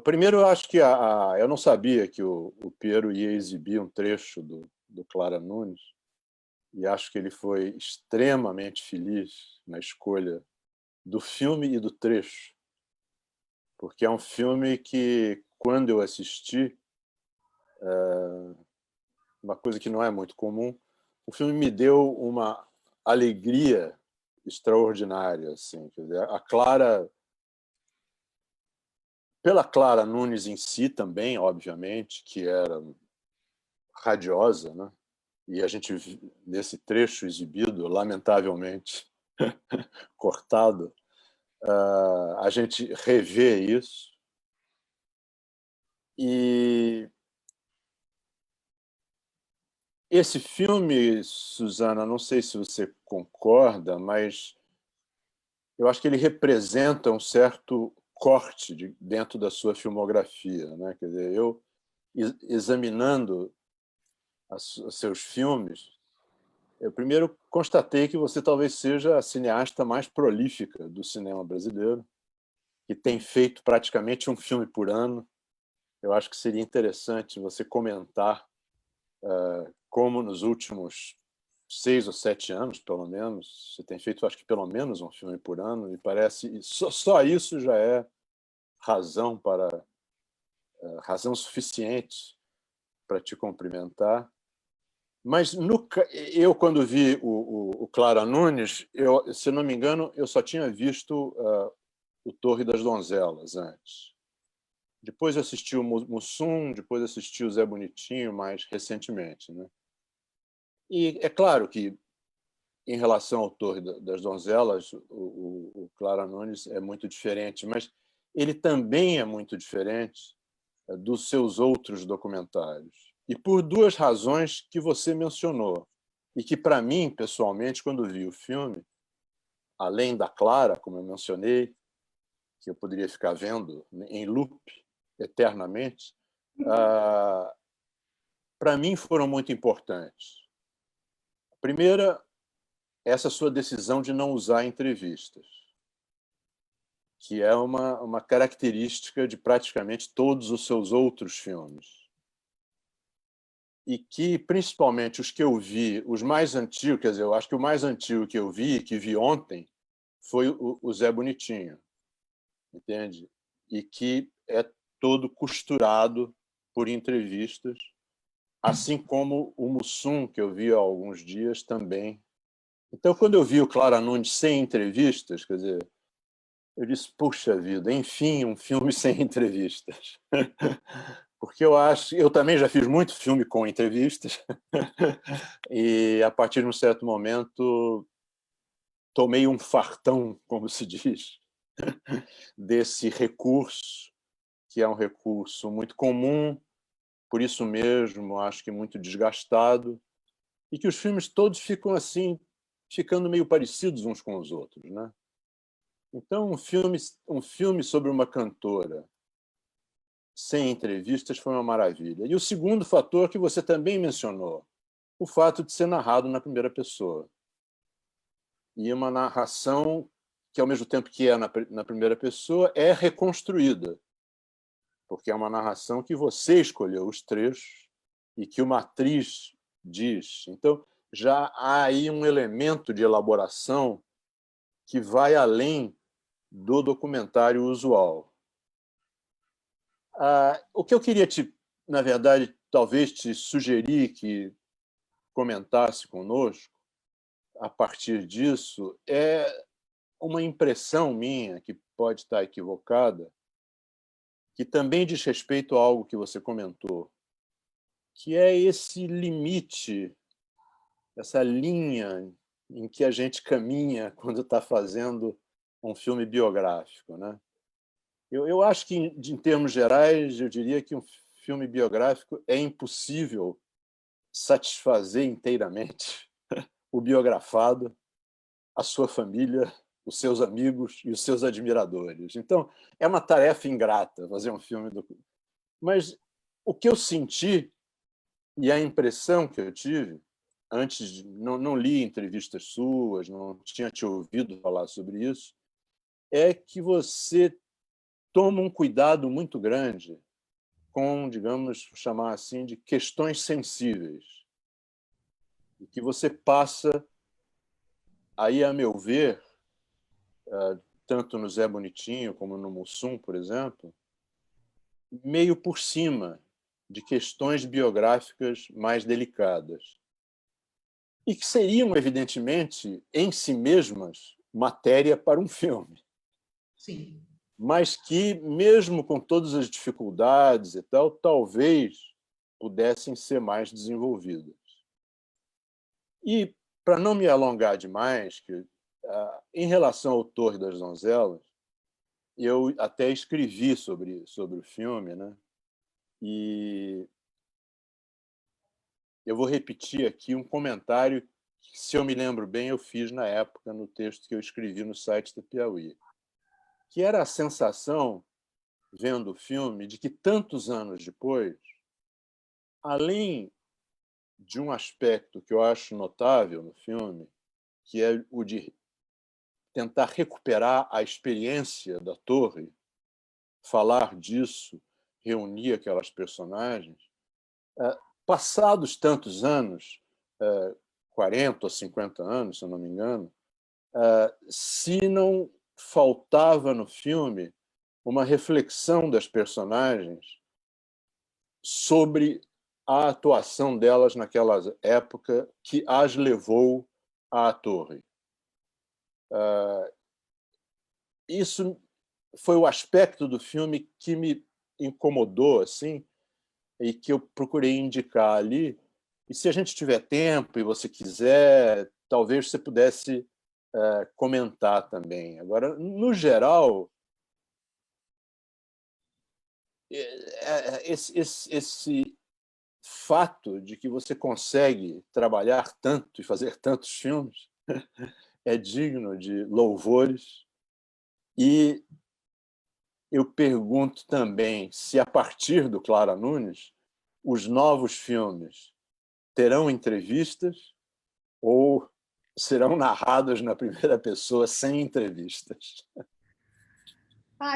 Primeiro, eu acho que eu não sabia que o Piero ia exibir um trecho do Clara Nunes, e acho que ele foi extremamente feliz na escolha do filme e do trecho, porque é um filme que, quando eu assisti, uma coisa que não é muito comum, o filme me deu uma alegria extraordinária, assim. Quer dizer, a Clara, pela Clara Nunes em si também, obviamente, que era radiosa, né? E a gente, nesse trecho exibido, lamentavelmente cortado, a gente revê isso. E esse filme, Suzana, não sei se você concorda, mas eu acho que ele representa um certo corte dentro da sua filmografia, né? Quer dizer, eu, examinando os seus filmes, eu primeiro constatei que você talvez seja a cineasta mais prolífica do cinema brasileiro, que tem feito praticamente um filme por ano. Eu acho que seria interessante você comentar como nos últimos 6 ou 7 anos, pelo menos, você tem feito, acho que pelo menos um filme por ano, e parece só isso já é razão suficiente para te cumprimentar. Mas eu, quando vi o Clara Nunes, se não me engano, eu só tinha visto o Torre das Donzelas antes. Depois assisti o Mussum, depois assisti o Zé Bonitinho, mais recentemente, né? E é claro que, em relação ao Torre das Donzelas, o Clara Nunes é muito diferente, mas ele também é muito diferente dos seus outros documentários. E por 2 razões que você mencionou, e que, para mim, pessoalmente, quando vi o filme, além da Clara, como eu mencionei, que eu poderia ficar vendo em loop eternamente, para mim foram muito importantes. A primeira, essa sua decisão de não usar entrevistas, que é uma característica de praticamente todos os seus outros filmes. E que, principalmente, os que eu vi, os mais antigos, quer dizer, eu acho que o mais antigo que eu vi, que vi ontem, foi o Zé Bonitinho, entende? E que é todo costurado por entrevistas, assim como o Mussum, que eu vi há alguns dias, também Então, quando eu vi o Clara Nunes sem entrevistas, quer dizer, eu disse, puxa vida, enfim, um filme sem entrevistas. Porque eu também já fiz muito filme com entrevistas, e a partir de um certo momento tomei um fartão, como se diz, desse recurso, que é um recurso muito comum, por isso mesmo, acho que muito desgastado, e que os filmes todos ficam assim, ficando meio parecidos uns com os outros, né? Então, um filme sobre uma cantora sem entrevistas foi uma maravilha. E o segundo fator que você também mencionou, o fato de ser narrado na primeira pessoa. E uma narração que, ao mesmo tempo que é na primeira pessoa, é reconstruída, porque é uma narração que você escolheu os trechos e que uma atriz diz. Então, já há aí um elemento de elaboração que vai além do documentário usual. O que eu queria na verdade, talvez te sugerir que comentasse conosco, a partir disso, é uma impressão minha, que pode estar equivocada, que também diz respeito a algo que você comentou, que é esse limite, essa linha em que a gente caminha quando está fazendo um filme biográfico, né? Eu acho que, em termos gerais, eu diria que um filme biográfico é impossível satisfazer inteiramente o biografado, a sua família, os seus amigos e os seus admiradores. Então, é uma tarefa ingrata fazer um filme Mas o que eu senti e a impressão que eu tive, antes não li entrevistas suas, não tinha te ouvido falar sobre isso, é que você toma um cuidado muito grande com, digamos, chamar assim, de questões sensíveis. E que você passa, aí, a meu ver, tanto no Zé Bonitinho como no Mussum, por exemplo, meio por cima de questões biográficas mais delicadas. E que seriam, evidentemente, em si mesmas, matéria para um filme. Sim. Mas que, mesmo com todas as dificuldades e tal, talvez pudessem ser mais desenvolvidas. E, para não me alongar demais, em relação ao Torre das Donzelas, eu até escrevi sobre o filme, né? E eu vou repetir aqui um comentário que, se eu me lembro bem, eu fiz na época no texto que eu escrevi no site do Piauí, que era a sensação, vendo o filme, de que tantos anos depois, além de um aspecto que eu acho notável no filme, que é o de tentar recuperar a experiência da Torre, falar disso, reunir aquelas personagens, passados tantos anos, 40 ou 50 anos, se eu não me engano, se não faltava no filme uma reflexão das personagens sobre a atuação delas naquela época que as levou à Torre. Isso foi o aspecto do filme que me incomodou, assim, e que eu procurei indicar ali. E se a gente tiver tempo e você quiser, talvez você pudesse comentar também. Agora, no geral, esse fato de que você consegue trabalhar tanto e fazer tantos filmes é digno de louvores. E eu pergunto também se, a partir do Clara Nunes, os novos filmes terão entrevistas ou serão narrados na primeira pessoa sem entrevistas.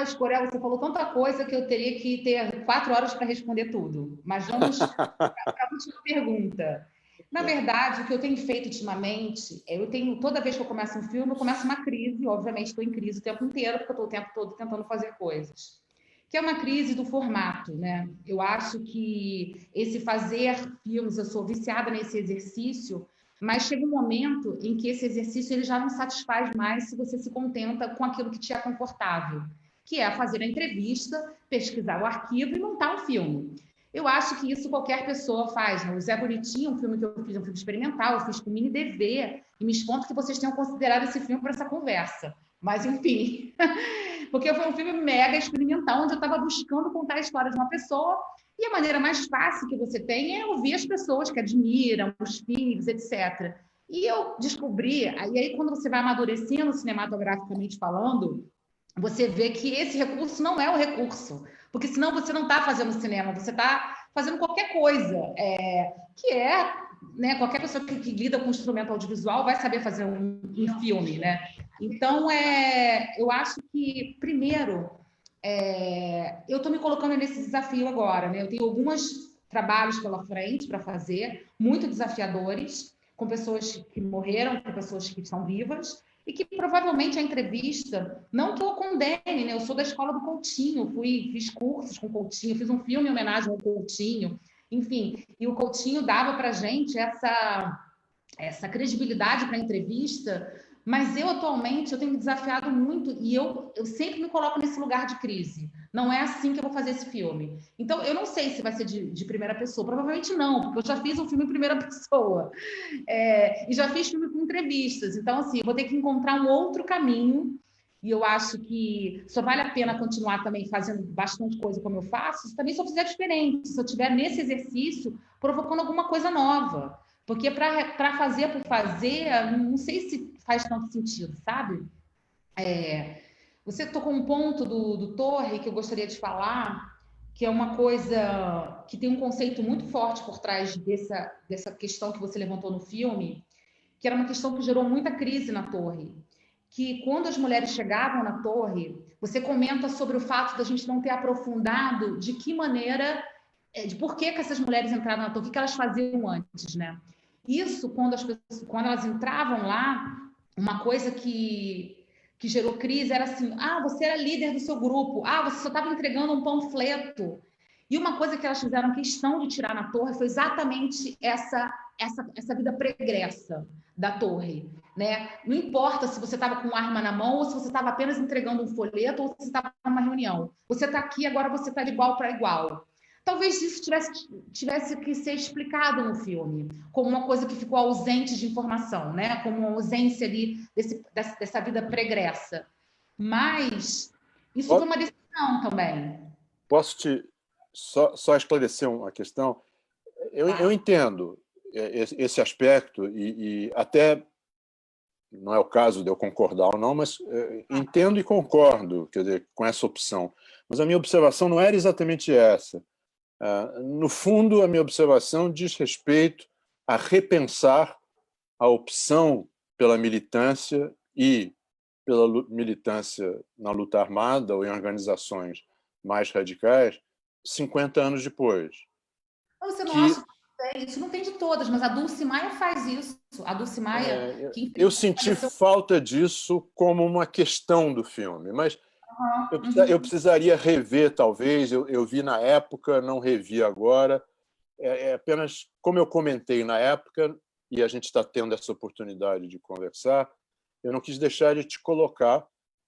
Escorel, você falou tanta coisa que eu teria que ter 4 horas para responder tudo. Mas vamos para a última pergunta. Na verdade, o que eu tenho feito ultimamente, toda vez que eu começo um filme, eu começo uma crise. Obviamente, estou em crise o tempo inteiro, porque eu estou o tempo todo tentando fazer coisas. Que é uma crise do formato, né? Eu acho que esse fazer filmes, eu sou viciada nesse exercício, Mas chega um momento em que esse exercício ele já não satisfaz mais se você se contenta com aquilo que te é confortável, que é fazer a entrevista, pesquisar o arquivo e montar um filme. Eu acho que isso qualquer pessoa faz, né? O Zé Bonitinho, um filme que eu fiz, um filme experimental, eu fiz com Mini DV, e me espanto que vocês tenham considerado esse filme para essa conversa. Mas, enfim, porque foi um filme mega experimental, onde eu estava buscando contar a história de uma pessoa, e a maneira mais fácil que você tem é ouvir as pessoas que admiram, os filhos, etc. E eu descobri, e aí quando você vai amadurecendo cinematograficamente falando, você vê que esse recurso não é o recurso, porque senão você não está fazendo cinema, você está fazendo qualquer coisa, que é, né, qualquer pessoa que lida com instrumento audiovisual vai saber fazer um filme, né? Então, eu acho que, primeiro, eu estou me colocando nesse desafio agora, né? Eu tenho alguns trabalhos pela frente para fazer, muito desafiadores, com pessoas que morreram, com pessoas que estão vivas, e que provavelmente a entrevista, não que eu condene, né? Eu sou da escola do Coutinho, fiz cursos com o Coutinho, fiz um filme em homenagem ao Coutinho, enfim, e o Coutinho dava para a gente essa credibilidade para a entrevista, mas eu atualmente eu tenho me desafiado muito e eu sempre me coloco nesse lugar de crise. Não é assim que eu vou fazer esse filme. Então, eu não sei se vai ser de primeira pessoa. Provavelmente não, porque eu já fiz um filme em primeira pessoa. E já fiz filme com entrevistas. Então, assim, eu vou ter que encontrar um outro caminho. E eu acho que só vale a pena continuar também fazendo bastante coisa como eu faço, também se eu fizer diferente, se eu estiver nesse exercício provocando alguma coisa nova. Porque para fazer por fazer, não sei se faz tanto sentido, sabe? Você tocou um ponto do Torre que eu gostaria de falar, que é uma coisa que tem um conceito muito forte por trás dessa questão que você levantou no filme, que era uma questão que gerou muita crise na Torre. Que quando as mulheres chegavam na Torre, você comenta sobre o fato da gente não ter aprofundado de que maneira, de por que essas mulheres entravam na Torre, o que elas faziam antes, né? Isso, quando elas entravam lá, uma coisa que gerou crise era assim, você era líder do seu grupo, você só estava entregando um panfleto. E uma coisa que elas fizeram questão de tirar na Torre foi exatamente essa vida pregressa da Torre, né? Não importa se você estava com uma arma na mão ou se você estava apenas entregando um folheto ou se você estava numa reunião. Você está aqui, agora você está de igual para igual. Talvez isso tivesse que ser explicado no filme, como uma coisa que ficou ausente de informação, né? Como uma ausência ali dessa vida pregressa. Mas isso foi uma decisão também. Posso te só esclarecer uma questão? Eu entendo esse aspecto e até não é o caso de eu concordar ou não, mas entendo e concordo, quer dizer, com essa opção. Mas a minha observação não era exatamente essa. No fundo, a minha observação diz respeito a repensar a opção pela militância e pela militância na luta armada ou em organizações mais radicais 50 anos depois. Você não acha que isso não tem de todas, mas a Dulce Maia faz isso. A Dulce Maia... eu senti falta disso como uma questão do filme, mas eu precisaria rever, talvez. Eu vi na época, não revi agora. Apenas, como eu comentei na época, e a gente está tendo essa oportunidade de conversar, eu não quis deixar de te colocar.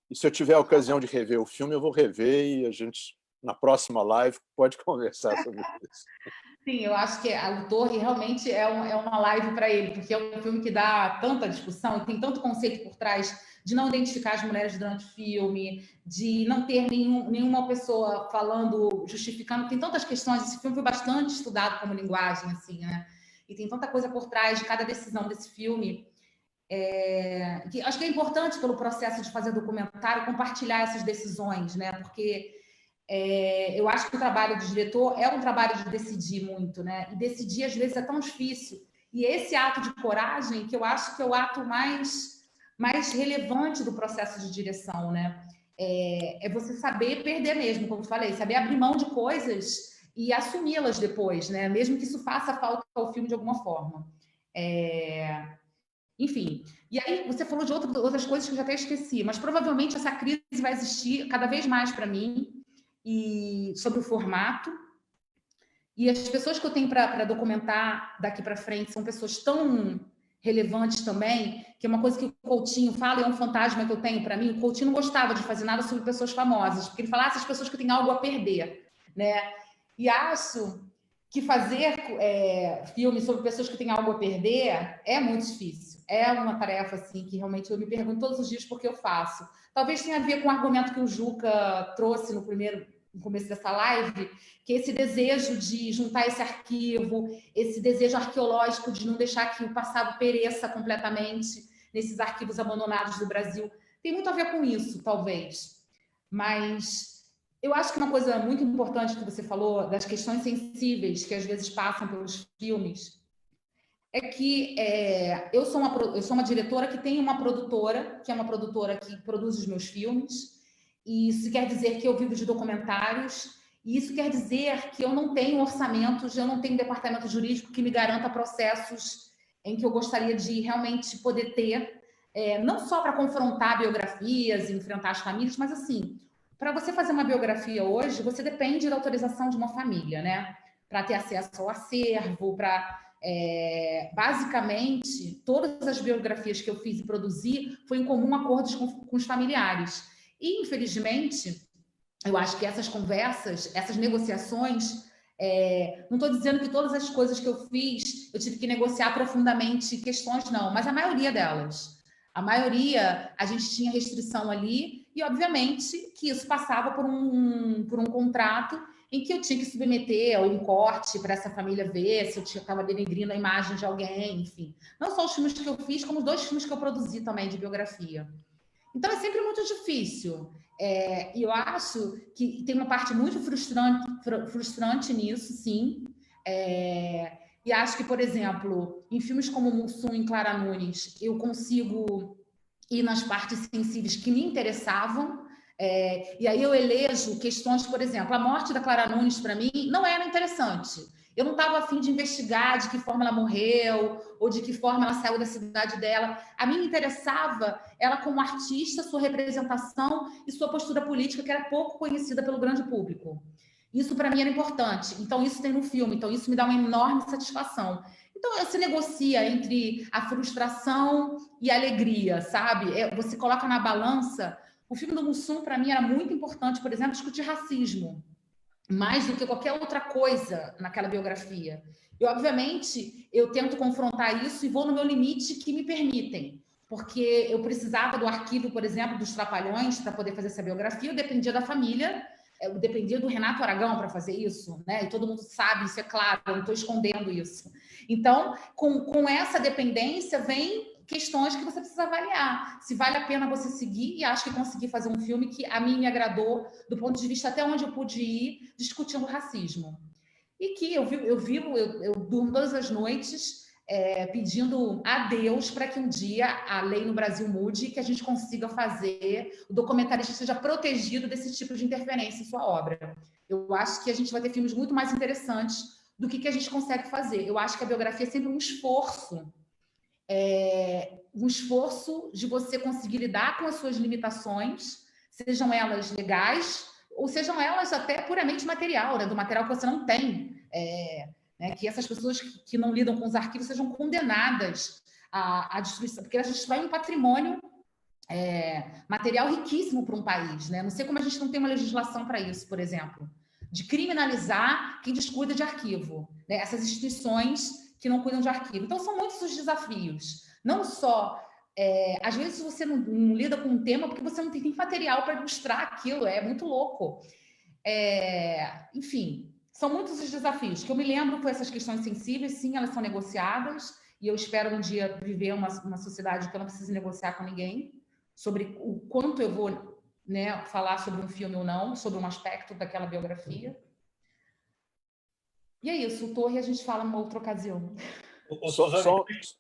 E se eu tiver a ocasião de rever o filme, eu vou rever e a gente, na próxima live, pode conversar sobre isso. Sim, eu acho que a Torre realmente é uma live para ele, porque é um filme que dá tanta discussão, tem tanto conceito por trás de não identificar as mulheres durante o filme, de não ter nenhuma pessoa falando, justificando, tem tantas questões. Esse filme foi bastante estudado como linguagem, assim, né? E tem tanta coisa por trás de cada decisão desse filme, que acho que é importante pelo processo de fazer documentário compartilhar essas decisões, né? Porque eu acho que o trabalho do diretor é um trabalho de decidir muito, né? E decidir, às vezes, é tão difícil. E esse ato de coragem, que eu acho que é o ato mais relevante do processo de direção, né? É você saber perder mesmo, como eu falei, saber abrir mão de coisas e assumi-las depois, né? Mesmo que isso faça falta ao filme de alguma forma. Enfim, e aí você falou de outras coisas que eu já até esqueci, mas provavelmente essa crise vai existir cada vez mais para mim, e sobre o formato. E as pessoas que eu tenho para documentar daqui para frente são pessoas tão relevantes também, que é uma coisa que o Coutinho fala, é um fantasma que eu tenho para mim. O Coutinho não gostava de fazer nada sobre pessoas famosas, porque ele falava essas pessoas que têm algo a perder, né? E acho que fazer filmes sobre pessoas que têm algo a perder é muito difícil. É uma tarefa assim que realmente eu me pergunto todos os dias por que eu faço. Talvez tenha a ver com o argumento que o Juca trouxe no começo dessa live, que esse desejo de juntar esse arquivo, esse desejo arqueológico de não deixar que o passado pereça completamente nesses arquivos abandonados do Brasil, tem muito a ver com isso, talvez. Mas eu acho que uma coisa muito importante que você falou, das questões sensíveis que às vezes passam pelos filmes, é que eu sou uma diretora que tem uma produtora, que é uma produtora que produz os meus filmes, e isso quer dizer que eu vivo de documentários, e isso quer dizer que eu não tenho orçamentos, eu não tenho departamento jurídico que me garanta processos em que eu gostaria de realmente poder ter, não só para confrontar biografias e enfrentar as famílias, mas assim, para você fazer uma biografia hoje, você depende da autorização de uma família, né? Para ter acesso ao acervo, para... basicamente, todas as biografias que eu fiz e produzi foi em comum acordos com os familiares. E, infelizmente, eu acho que essas conversas, essas negociações, não estou dizendo que todas as coisas que eu fiz eu tive que negociar profundamente questões, não, mas a maioria delas. A maioria, a gente tinha restrição ali e, obviamente, que isso passava por um contrato em que eu tinha que submeter a um corte para essa família ver se eu estava denegrindo a imagem de alguém, enfim. Não só os filmes que eu fiz, como os 2 filmes que eu produzi também de biografia. Então, é sempre muito difícil. E eu acho que tem uma parte muito frustrante nisso, sim. E acho que, por exemplo, em filmes como Mussum e Clara Nunes, eu consigo ir nas partes sensíveis que me interessavam, e aí eu elejo questões, por exemplo, a morte da Clara Nunes, para mim, não era interessante. Eu não estava a fim de investigar de que forma ela morreu ou de que forma ela saiu da cidade dela. A mim me interessava ela como artista, sua representação e sua postura política, que era pouco conhecida pelo grande público. Isso, para mim, era importante. Então, isso tem no filme. Então, isso me dá uma enorme satisfação. Então, você negocia entre a frustração e a alegria, sabe? Você coloca na balança. O filme do Mussum, para mim, era muito importante, por exemplo, discutir racismo, mais do que qualquer outra coisa naquela biografia. E, obviamente, eu tento confrontar isso e vou no meu limite que me permitem. Porque eu precisava do arquivo, por exemplo, dos Trapalhões para poder fazer essa biografia, eu dependia da família, eu dependia do Renato Aragão para fazer isso, né? E todo mundo sabe, isso é claro, eu não estou escondendo isso. Então, com essa dependência, vem questões que você precisa avaliar. Se vale a pena você seguir, e acho que consegui fazer um filme que a mim me agradou, do ponto de vista até onde eu pude ir, discutindo racismo. E que eu durmo todas as noites pedindo a Deus para que um dia a lei no Brasil mude e que a gente consiga fazer, o documentarista seja protegido desse tipo de interferência em sua obra. Eu acho que a gente vai ter filmes muito mais interessantes do que a gente consegue fazer. Eu acho que a biografia é sempre um esforço de você conseguir lidar com as suas limitações, sejam elas legais ou sejam elas até puramente material, né, do material que você não tem. Né, que essas pessoas que não lidam com os arquivos sejam condenadas à destruição, porque elas destroem um patrimônio material riquíssimo para um país. Né? Não sei como a gente não tem uma legislação para isso, por exemplo, de criminalizar quem descuida de arquivo, né? Essas instituições que não cuidam de arquivo. Então, são muitos os desafios. Não só... às vezes você não lida com um tema porque você não tem material para ilustrar aquilo. É muito louco. Enfim, são muitos os desafios. Que eu me lembro com essas questões sensíveis, sim, elas são negociadas. E eu espero um dia viver uma sociedade que eu não precise negociar com ninguém sobre o quanto eu vou, né, falar sobre um filme ou não, sobre um aspecto daquela biografia. E é isso, o Torre a gente fala numa outra ocasião.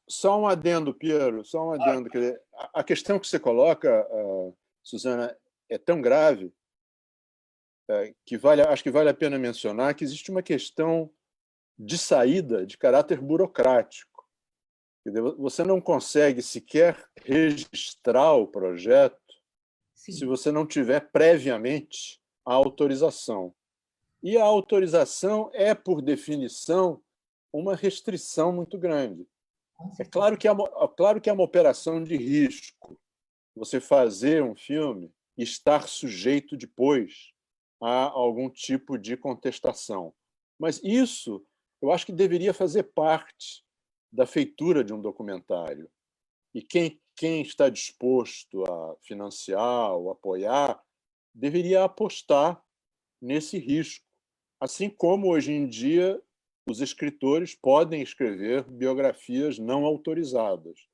Só um adendo, Piero, só um adendo. Quer dizer, a questão que você coloca, Suzana, é tão grave que acho que vale a pena mencionar que existe uma questão de saída de caráter burocrático. Quer dizer, você não consegue sequer registrar o projeto se você não tiver previamente a autorização. E a autorização é, por definição, uma restrição muito grande. É claro que é uma operação de risco você fazer um filme e estar sujeito depois a algum tipo de contestação. Mas isso, eu acho que deveria fazer parte da feitura de um documentário. E quem está disposto a financiar ou apoiar deveria apostar nesse risco. Assim como, hoje em dia, os escritores podem escrever biografias não autorizadas.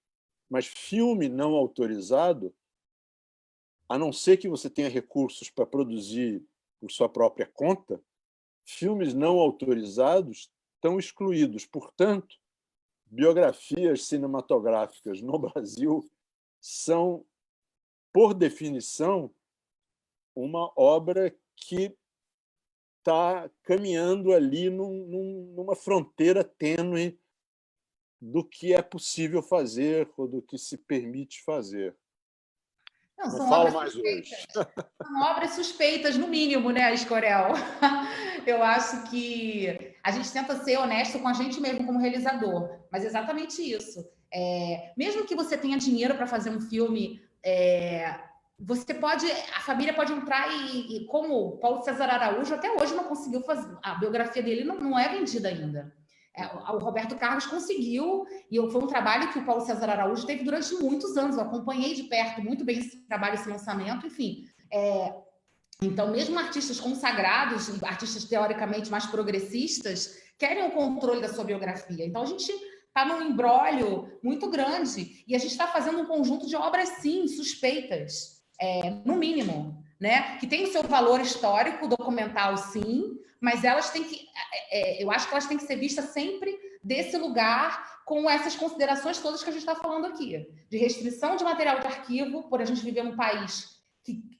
Mas filme não autorizado, a não ser que você tenha recursos para produzir por sua própria conta, filmes não autorizados estão excluídos. Portanto, biografias cinematográficas no Brasil são, por definição, uma obra que está caminhando ali numa fronteira tênue do que é possível fazer ou do que se permite fazer. Não falo mais hoje. São obras suspeitas, no mínimo, né, Escorel? Eu acho que a gente tenta ser honesto com a gente mesmo como realizador, mas é exatamente isso. Mesmo que você tenha dinheiro para fazer um filme, a família pode entrar e como o Paulo César Araújo até hoje não conseguiu fazer, a biografia dele não é vendida ainda. O Roberto Carlos conseguiu, e foi um trabalho que o Paulo César Araújo teve durante muitos anos. Eu acompanhei de perto muito bem esse trabalho, esse lançamento, enfim. Então, mesmo artistas consagrados, artistas teoricamente mais progressistas, querem o controle da sua biografia. Então, a gente está num imbróglio muito grande e a gente está fazendo um conjunto de obras, sim, suspeitas, no mínimo, né? Que tem o seu valor histórico, documental, sim, mas elas têm que... eu acho que elas têm que ser vistas sempre desse lugar, com essas considerações todas que a gente está falando aqui, de restrição de material de arquivo, por a gente viver num país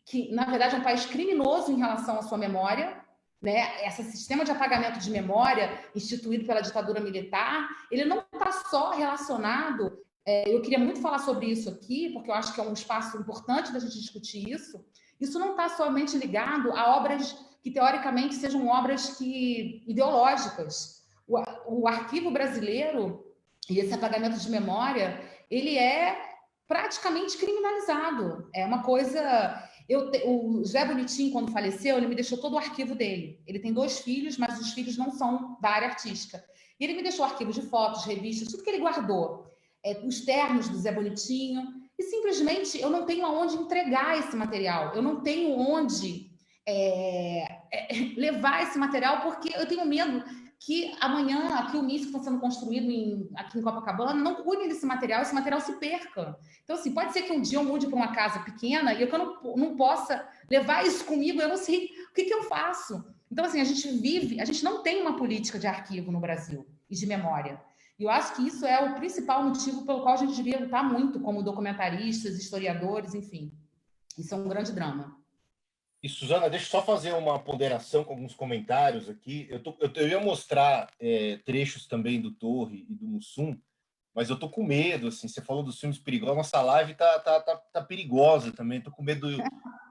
que, na verdade, é um país criminoso em relação à sua memória, né? Esse sistema de apagamento de memória instituído pela ditadura militar, ele não está só relacionado... eu queria muito falar sobre isso aqui, porque eu acho que é um espaço importante da gente discutir isso. Isso não está somente ligado a obras que, teoricamente, sejam obras ideológicas. O arquivo brasileiro e esse apagamento de memória, ele é praticamente criminalizado. É uma coisa... o Zé Bonitinho, quando faleceu, ele me deixou todo o arquivo dele. Ele tem 2 filhos, mas os filhos não são da área artística. E ele me deixou arquivo de fotos, revistas, tudo que ele guardou. Os ternos do Zé Bonitinho. E simplesmente eu não tenho aonde entregar esse material. Eu não tenho onde levar esse material, porque eu tenho medo que amanhã aqui o MIS que está sendo construído aqui em Copacabana não cuide desse material, esse material se perca. Então, assim, pode ser que um dia eu mude para uma casa pequena e eu não possa levar isso comigo, eu não sei o que eu faço. Então, assim, a gente não tem uma política de arquivo no Brasil e de memória. E eu acho que isso é o principal motivo pelo qual a gente devia lutar muito como documentaristas, historiadores, enfim. Isso é um grande drama. E, Suzana, deixa eu só fazer uma ponderação com alguns comentários aqui. Eu ia mostrar trechos também do Torre e do Mussum, mas eu tô com medo, assim, você falou dos filmes perigosos, nossa live tá perigosa também, tô com medo do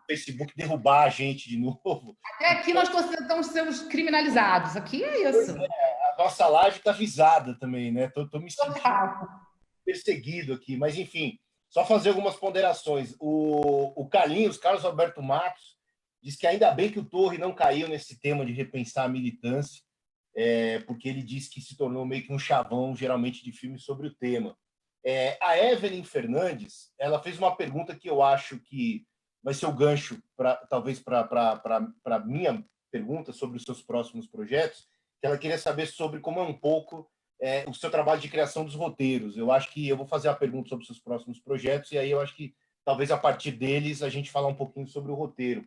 Facebook derrubar a gente de novo. Até aqui nós estamos sendo criminalizados, aqui é isso. A nossa live tá visada também, né? Tô me sentindo perseguido aqui, mas enfim, só fazer algumas ponderações. O Carlos Alberto Matos, diz que ainda bem que o Torre não caiu nesse tema de repensar a militância, porque ele diz que se tornou meio que um chavão, geralmente, de filmes sobre o tema. A Evelyn Fernandes, ela fez uma pergunta que eu acho que vai ser o gancho, talvez, para a minha pergunta sobre os seus próximos projetos, que ela queria saber sobre como é um pouco o seu trabalho de criação dos roteiros. Eu acho que eu vou fazer a pergunta sobre os seus próximos projetos, e aí eu acho que talvez a partir deles a gente fale um pouquinho sobre o roteiro.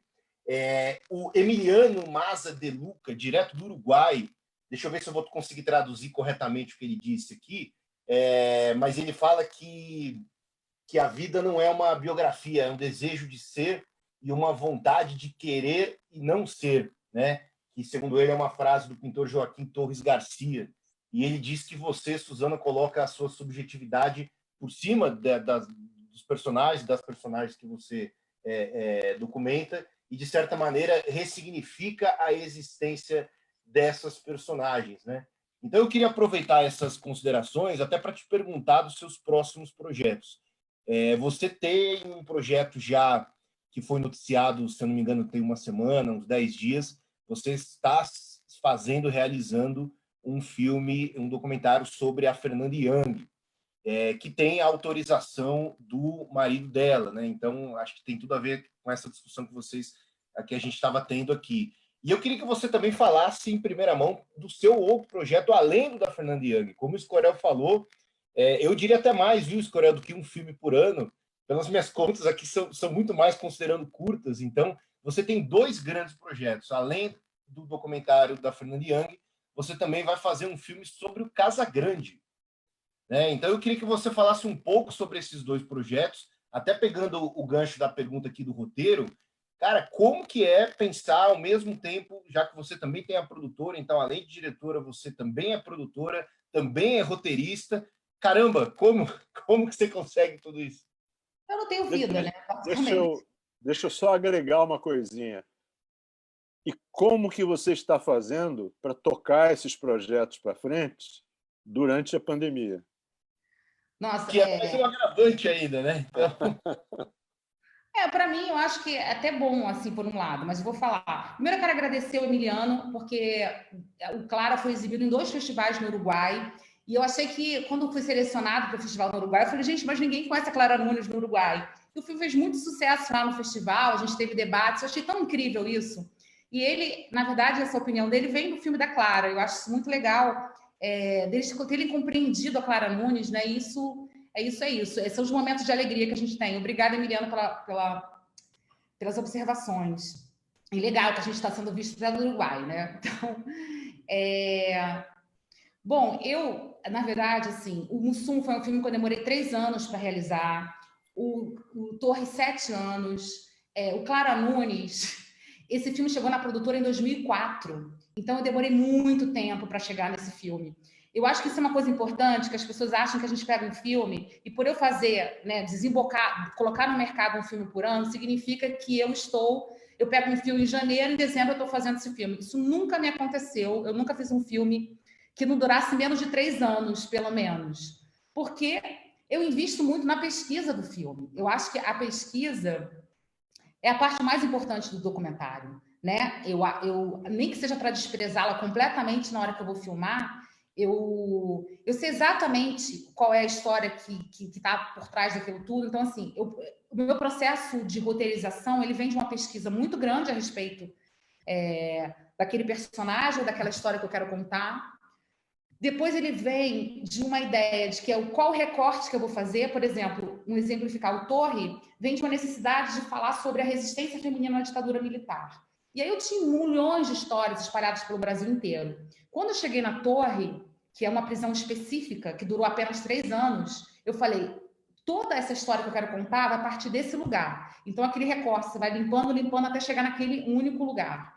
O Emiliano Maza de Luca, direto do Uruguai, deixa eu ver se eu vou conseguir traduzir corretamente o que ele disse aqui, mas ele fala que a vida não é uma biografia, é um desejo de ser e uma vontade de querer e não ser, né? Que, segundo ele, é uma frase do pintor Joaquim Torres Garcia. E ele diz que você, Suzana, coloca a sua subjetividade por cima dos personagens, das personagens que você documenta, e, de certa maneira, ressignifica a existência dessas personagens, né? Então, eu queria aproveitar essas considerações até para te perguntar dos seus próximos projetos. Você tem um projeto já que foi noticiado, se eu não me engano, tem uma semana, uns 10 dias. Você está realizando um filme, um documentário sobre a Fernanda Young, que tem a autorização do marido dela, né? Então, acho que tem tudo a ver com essa discussão que a gente estava tendo aqui. E eu queria que você também falasse em primeira mão do seu outro projeto, além do da Fernanda Young. Como o Escorel falou, eu diria até mais, viu, Escorel, do que um filme por ano. Pelas minhas contas aqui, são muito mais considerando curtas. Então, você tem 2 grandes projetos. Além do documentário da Fernanda Young, você também vai fazer um filme sobre o Casagrande, né? Então, eu queria que você falasse um pouco sobre esses 2 projetos, até pegando o gancho da pergunta aqui do roteiro. Cara, como que é pensar ao mesmo tempo, já que você também tem a produtora, então, além de diretora, você também é produtora, também é roteirista. Caramba, como que você consegue tudo isso? Eu não tenho vida, né? Deixa eu só agregar uma coisinha. E como que você está fazendo para tocar esses projetos para frente durante a pandemia? Nossa, que é mais um agravante ainda, né? Então... para mim, eu acho que é até bom, assim, por um lado, mas eu vou falar. Primeiro, eu quero agradecer o Emiliano, porque o Clara foi exibido em 2 festivais no Uruguai, e eu achei que, quando fui selecionado para o festival no Uruguai, eu falei, gente, mas ninguém conhece a Clara Nunes no Uruguai. E o filme fez muito sucesso lá no festival, a gente teve debates, eu achei tão incrível isso. E ele, na verdade, essa opinião dele vem do filme da Clara, eu acho isso muito legal, deles terem compreendido a Clara Nunes, né? Isso. Esses são os momentos de alegria que a gente tem. Obrigada, Emiliano, pelas observações. E legal que a gente está sendo visto até no Uruguai, né? Então, bom, na verdade, assim, o Mussum foi um filme que eu demorei 3 anos para realizar, o Torre 7 anos, o Clara Nunes. Esse filme chegou na produtora em 2004, então eu demorei muito tempo para chegar nesse filme. Eu acho que isso é uma coisa importante, que as pessoas acham que a gente pega um filme e por eu fazer, né, desembocar, colocar no mercado um filme por ano, significa que eu pego um filme em janeiro, em dezembro eu estou fazendo esse filme. Isso nunca me aconteceu, eu nunca fiz um filme que não durasse menos de 3 anos, pelo menos. Porque eu invisto muito na pesquisa do filme. Eu acho que a pesquisa é a parte mais importante do documentário, né? Eu nem que seja para desprezá-la completamente na hora que eu vou filmar, eu sei exatamente qual é a história que está por trás daquilo tudo. Então, assim, o meu processo de roteirização, ele vem de uma pesquisa muito grande a respeito daquele personagem, daquela história que eu quero contar. Depois ele vem de uma ideia de que qual recorte que eu vou fazer. Por exemplo, um exemplificar, o Torre vem de uma necessidade de falar sobre a resistência feminina à ditadura militar. E aí eu tinha milhões de histórias espalhadas pelo Brasil inteiro. Quando eu cheguei na Torre, que é uma prisão específica, que durou apenas 3 anos, eu falei, toda essa história que eu quero contar vai partir desse lugar. Então, aquele recorte, você vai limpando até chegar naquele único lugar.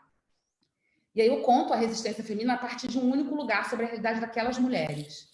E aí eu conto a resistência feminina a partir de um único lugar sobre a realidade daquelas mulheres.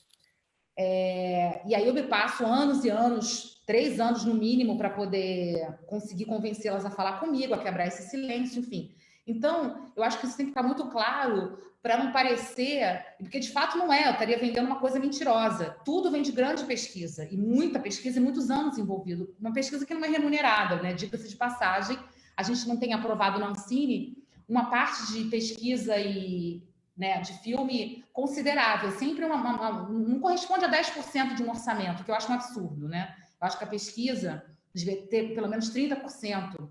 E aí eu me passo anos e anos, 3 anos no mínimo, para poder conseguir convencê-las a falar comigo, a quebrar esse silêncio, enfim. Então, eu acho que isso tem que estar muito claro para não parecer... Porque, de fato, não é. Eu estaria vendendo uma coisa mentirosa. Tudo vem de grande pesquisa, e muita pesquisa, e muitos anos envolvido. Uma pesquisa que não é remunerada, né? Diga-se de passagem. A gente não tem aprovado na Ancine uma parte de pesquisa e, né, de filme considerável. Sempre não corresponde a 10% de um orçamento, que eu acho um absurdo, né? Eu acho que a pesquisa devia ter pelo menos 30%.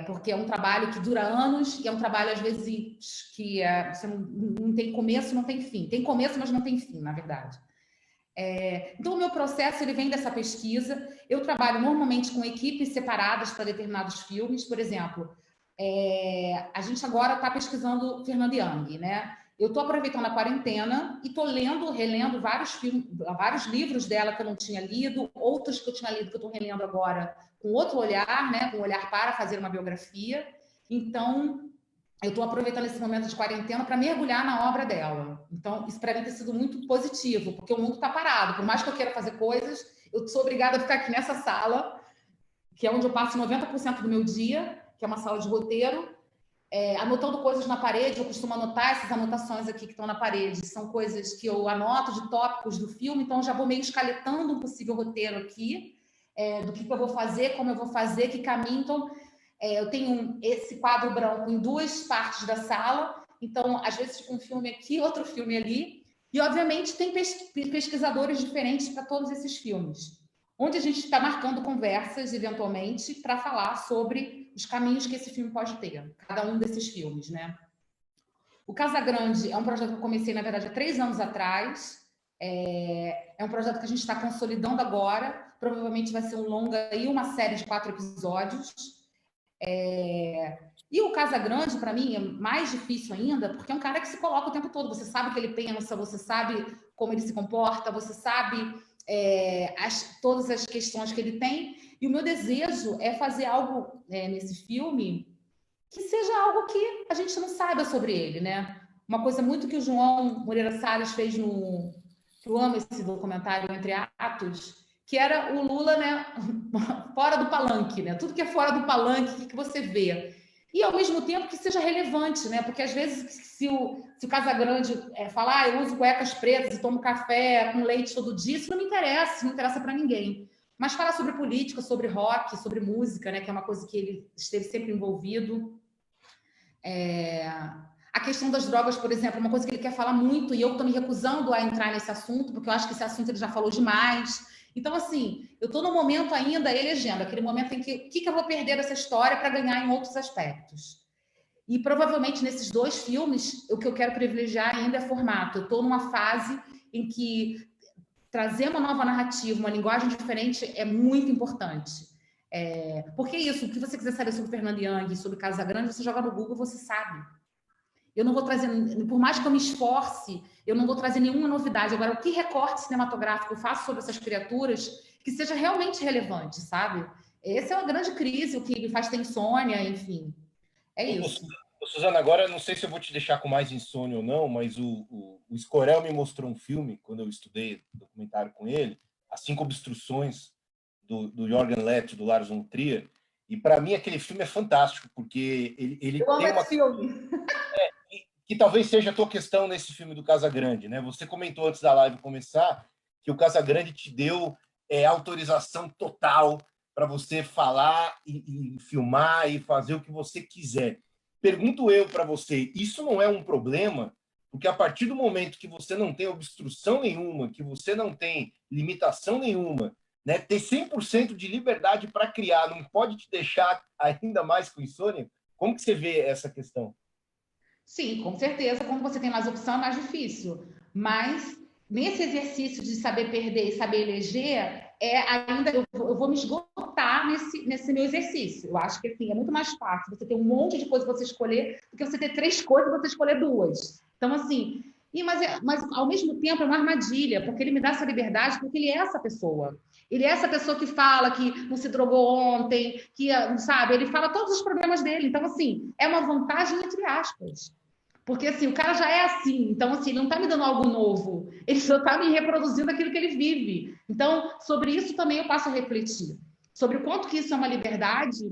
Porque é um trabalho que dura anos e é um trabalho, às vezes, que você não tem começo, não tem fim. Tem começo, mas não tem fim, na verdade. Então, o meu processo ele vem dessa pesquisa. Eu trabalho normalmente com equipes separadas para determinados filmes. Por exemplo, a gente agora está pesquisando Fernanda Young, né? Eu estou aproveitando a quarentena e estou relendo vários livros dela que eu não tinha lido, outros que eu tinha lido que eu estou relendo agora com outro olhar, né? Com um olhar para fazer uma biografia. Então, eu estou aproveitando esse momento de quarentena para mergulhar na obra dela. Então, isso para mim tem sido muito positivo, porque o mundo está parado. Por mais que eu queira fazer coisas, eu sou obrigada a ficar aqui nessa sala, que é onde eu passo 90% do meu dia, que é uma sala de roteiro. anotando coisas na parede. Eu costumo anotar essas anotações aqui que estão na parede. São coisas que eu anoto de tópicos do filme, então já vou meio escaletando um possível roteiro aqui, do que eu vou fazer, como eu vou fazer, que caminho. Então, eu tenho esse quadro branco em 2 partes da sala, então, às vezes, fica um filme aqui, outro filme ali, e, obviamente, tem pesquisadores diferentes para todos esses filmes, onde a gente está marcando conversas, eventualmente, para falar sobre os caminhos que esse filme pode ter, cada um desses filmes, né? O Casagrande é um projeto que eu comecei, na verdade, há 3 anos atrás. É um projeto que a gente está consolidando agora. Provavelmente vai ser um longa e uma série de 4 episódios. E o Casagrande, para mim, é mais difícil ainda, porque é um cara que se coloca o tempo todo. Você sabe o que ele pensa, você sabe como ele se comporta, você sabe todas as questões que ele tem. E o meu desejo é fazer algo nesse filme que seja algo que a gente não saiba sobre ele, né? Uma coisa muito que o João Moreira Salles fez no... Eu amo esse documentário Entre Atos, que era o Lula, né, fora do palanque, né? Tudo que é fora do palanque, que você vê. E, ao mesmo tempo, que seja relevante, né? Porque, às vezes, se o Casagrande falar, eu uso cuecas pretas e tomo café com leite todo dia, isso não me interessa, não interessa para ninguém. Mas falar sobre política, sobre rock, sobre música, né, que é uma coisa que ele esteve sempre envolvido. A questão das drogas, por exemplo, é uma coisa que ele quer falar muito, e eu estou me recusando a entrar nesse assunto, porque eu acho que esse assunto ele já falou demais. Então, assim, eu estou no momento ainda elegendo, aquele momento em que o que eu vou perder dessa história para ganhar em outros aspectos. E provavelmente nesses 2 filmes, o que eu quero privilegiar ainda é formato. Eu estou numa fase em que trazer uma nova narrativa, uma linguagem diferente é muito importante. Porque isso, o que você quiser saber sobre Fernando Young, sobre Casagrande, você joga no Google, você sabe. Eu não vou trazer, por mais que eu me esforce, eu não vou trazer nenhuma novidade. Agora, o que recorte cinematográfico eu faço sobre essas criaturas que seja realmente relevante, sabe? Essa é uma grande crise, o que me faz ter insônia, enfim. É isso. Suzana, agora não sei se eu vou te deixar com mais insônia ou não, mas o Escorel me mostrou um filme, quando eu estudei documentário com ele, As 5 Obstruções, do Jorgen Lett, do Lars von Trier, e para mim aquele filme é fantástico, porque ele eu amo tem esse filme. Que talvez seja a tua questão nesse filme do Casagrande, né? Você comentou antes da live começar que o Casagrande te deu autorização total para você falar e filmar e fazer o que você quiser. Pergunto eu para você, isso não é um problema? Porque a partir do momento que você não tem obstrução nenhuma, que você não tem limitação nenhuma, né, ter 100% de liberdade para criar não pode te deixar ainda mais com insônia? Como que você vê essa questão? Sim, com certeza. Quando você tem mais opção, é mais difícil. Mas nesse exercício de saber perder e saber eleger, ainda eu vou me esgotar nesse meu exercício. Eu acho que assim, é muito mais fácil você ter um monte de coisa para você escolher do que você ter 3 coisas para você escolher 2. Então, assim, mas ao mesmo tempo é uma armadilha, porque ele me dá essa liberdade, porque ele é essa pessoa. Ele é essa pessoa que fala que não se drogou ontem, que, sabe, ele fala todos os problemas dele. Então, assim, é uma vantagem entre aspas. Porque, assim, o cara já é assim. Então, assim, ele não está me dando algo novo. Ele só está me reproduzindo aquilo que ele vive. Então, sobre isso também eu passo a refletir. Sobre o quanto que isso é uma liberdade,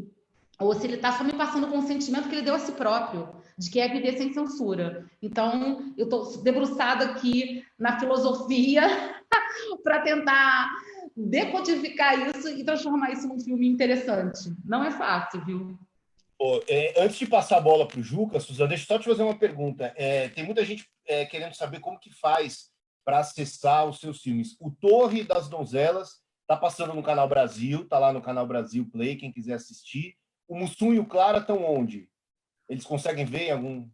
ou se ele está só me passando com o sentimento que ele deu a si próprio, de que é viver sem censura. Então, eu estou debruçada aqui na filosofia para tentar decodificar isso e transformar isso num filme interessante. Não é fácil, viu? Antes de passar a bola para o Juca, Suzana, deixa eu só te fazer uma pergunta. Tem muita gente querendo saber como que faz para acessar os seus filmes. O Torre das Donzelas está passando no Canal Brasil, está lá no Canal Brasil Play, quem quiser assistir. O Mussum e o Clara estão onde? Eles conseguem ver em algum...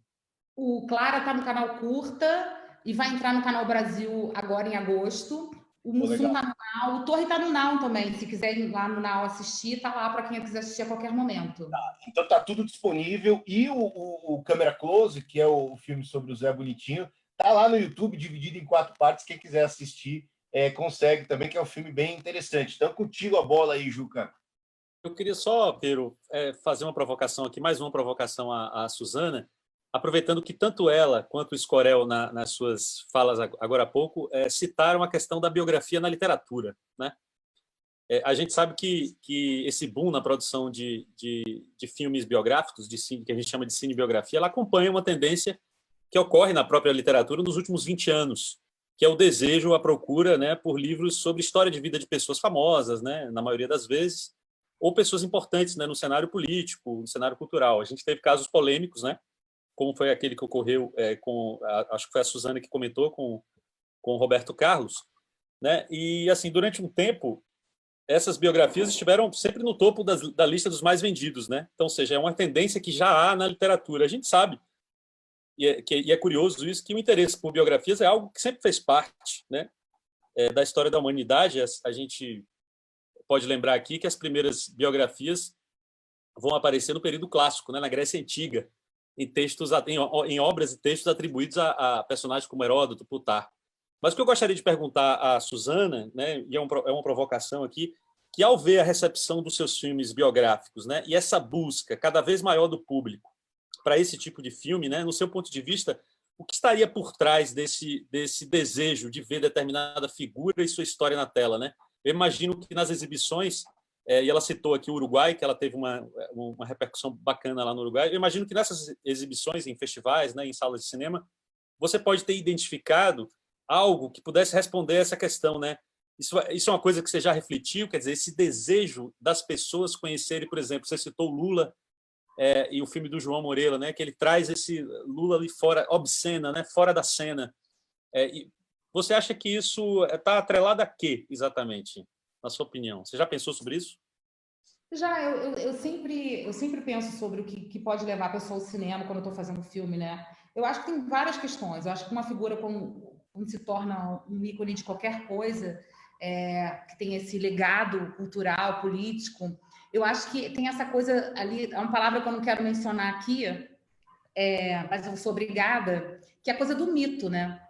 O Clara está no Canal Curta e vai entrar no Canal Brasil agora em agosto. O Mussum está no Now, o Torre está no Now também. Se quiser ir lá no Now assistir, está lá para quem quiser assistir a qualquer momento. Então está tudo disponível. E o Câmera Close, que é o filme sobre o Zé Bonitinho, está lá no YouTube, dividido em 4 partes. Quem quiser assistir, consegue também, que é um filme bem interessante. Então, contigo a bola aí, Juca. Eu queria só, Pedro, fazer uma provocação aqui, mais uma provocação à Suzana, aproveitando que tanto ela quanto o Escorel, nas suas falas agora há pouco, citaram a questão da biografia na literatura, né? A gente sabe que esse boom na produção de filmes biográficos, de cine, que a gente chama de cinebiografia, ela acompanha uma tendência que ocorre na própria literatura nos últimos 20 anos, que é o desejo, a procura, né, por livros sobre história de vida de pessoas famosas, né, na maioria das vezes, ou pessoas importantes, né, no cenário político, no cenário cultural. A gente teve casos polêmicos, né, como foi aquele que ocorreu acho que foi a Suzana que comentou, com o Roberto Carlos, né, e assim, durante um tempo, essas biografias estiveram sempre no topo da lista dos mais vendidos, né? Então, ou seja, é uma tendência que já há na literatura. A gente sabe, e é curioso isso, que o interesse por biografias é algo que sempre fez parte, né, da história da humanidade. A gente pode lembrar aqui que as primeiras biografias vão aparecer no período clássico, né, na Grécia Antiga, em obras e textos atribuídos a personagens como Heródoto, Plutarco. Mas o que eu gostaria de perguntar à Suzana, né, e é uma provocação aqui, que ao ver a recepção dos seus filmes biográficos, né, e essa busca cada vez maior do público para esse tipo de filme, né, no seu ponto de vista, o que estaria por trás desse desejo de ver determinada figura e sua história na tela, né? Eu imagino que nas exibições, e ela citou aqui o Uruguai, que ela teve uma repercussão bacana lá no Uruguai, eu imagino que nessas exibições, em festivais, né, em salas de cinema, você pode ter identificado algo que pudesse responder essa questão, né? Isso é uma coisa que você já refletiu, quer dizer, esse desejo das pessoas conhecerem, por exemplo, você citou Lula e o filme do João Moreira, né? Que ele traz esse Lula ali fora, obscena, né? Fora da cena. E você acha que isso está atrelado a quê, exatamente, na sua opinião? Você já pensou sobre isso? Já, eu sempre penso sobre o que pode levar a pessoa ao cinema quando eu estou fazendo filme, né? Eu acho que tem várias questões. Eu acho que uma figura quando se torna um ícone de qualquer coisa, que tem esse legado cultural, político, eu acho que tem essa coisa ali, é uma palavra que eu não quero mencionar aqui, mas eu sou obrigada, que é a coisa do mito, né?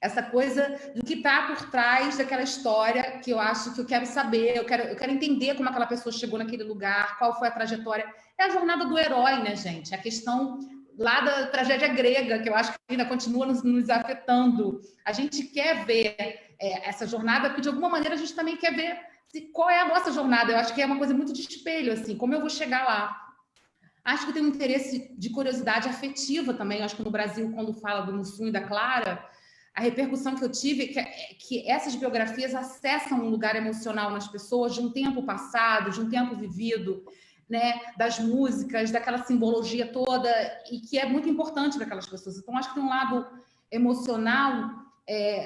Essa coisa do que está por trás daquela história que eu acho que eu quero saber, eu quero entender como aquela pessoa chegou naquele lugar, qual foi a trajetória. É a jornada do herói, né, gente? A questão lá da tragédia grega, que eu acho que ainda continua nos afetando. A gente quer ver essa jornada, porque de alguma maneira a gente também quer ver qual é a nossa jornada. Eu acho que é uma coisa muito de espelho, assim, como eu vou chegar lá. Acho que tem um interesse de curiosidade afetiva também. Eu acho que no Brasil, quando fala do Mussum e da Clara, a repercussão que eu tive é que essas biografias acessam um lugar emocional nas pessoas de um tempo passado, de um tempo vivido, né, das músicas, daquela simbologia toda, e que é muito importante para aquelas pessoas. Então, acho que tem um lado emocional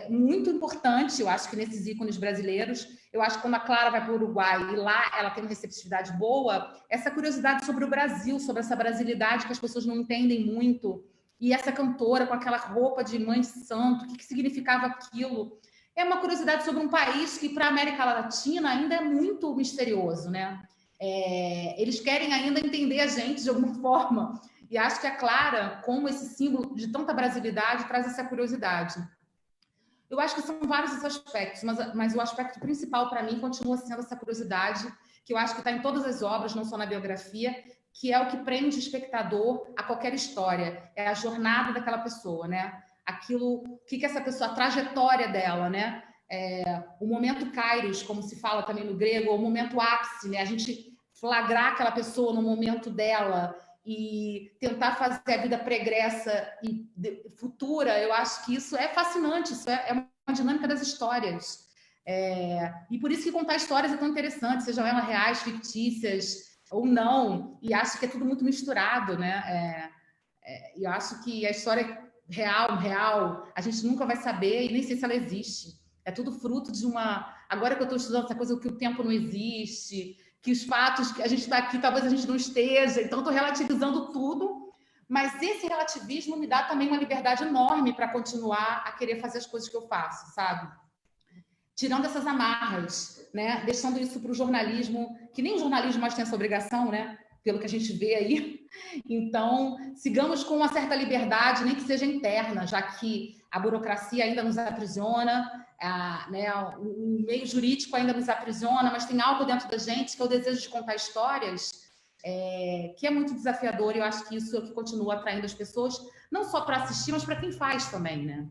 muito importante, eu acho que nesses ícones brasileiros. Eu acho que quando a Clara vai para o Uruguai e lá ela tem uma receptividade boa, essa curiosidade sobre o Brasil, sobre essa brasilidade que as pessoas não entendem muito, e essa cantora com aquela roupa de mãe de santo, o que significava aquilo? É uma curiosidade sobre um país que, para a América Latina, ainda é muito misterioso, né? Eles querem ainda entender a gente de alguma forma. E acho que a Clara, como esse símbolo de tanta brasilidade, traz essa curiosidade. Eu acho que são vários esses aspectos, mas o aspecto principal para mim continua sendo essa curiosidade, que eu acho que está em todas as obras, não só na biografia, que é o que prende o espectador a qualquer história, é a jornada daquela pessoa, né? Aquilo, o que essa pessoa, a trajetória dela, né? O momento kairos, como se fala também no grego, ou o momento ápice, né? A gente flagrar aquela pessoa no momento dela e tentar fazer a vida pregressa e futura. Eu acho que isso é fascinante, isso é uma dinâmica das histórias. E por isso que contar histórias é tão interessante, sejam elas reais, fictícias ou não, e acho que é tudo muito misturado, né? E eu acho que a história real, a gente nunca vai saber e nem sei se ela existe. É tudo fruto de uma... Agora que eu estou estudando essa coisa que o tempo não existe, que os fatos que a gente está aqui, talvez a gente não esteja, então estou relativizando tudo, mas esse relativismo me dá também uma liberdade enorme para continuar a querer fazer as coisas que eu faço, sabe? Tirando essas amarras, né? Deixando isso para o jornalismo, que nem o jornalismo mais tem essa obrigação, né? Pelo que a gente vê aí. Então, sigamos com uma certa liberdade, nem que seja interna, já que a burocracia ainda nos aprisiona, né? O meio jurídico ainda nos aprisiona, mas tem algo dentro da gente que é o desejo de contar histórias, que é muito desafiador, e eu acho que isso é o que continua atraindo as pessoas, não só para assistir, mas para quem faz também, né?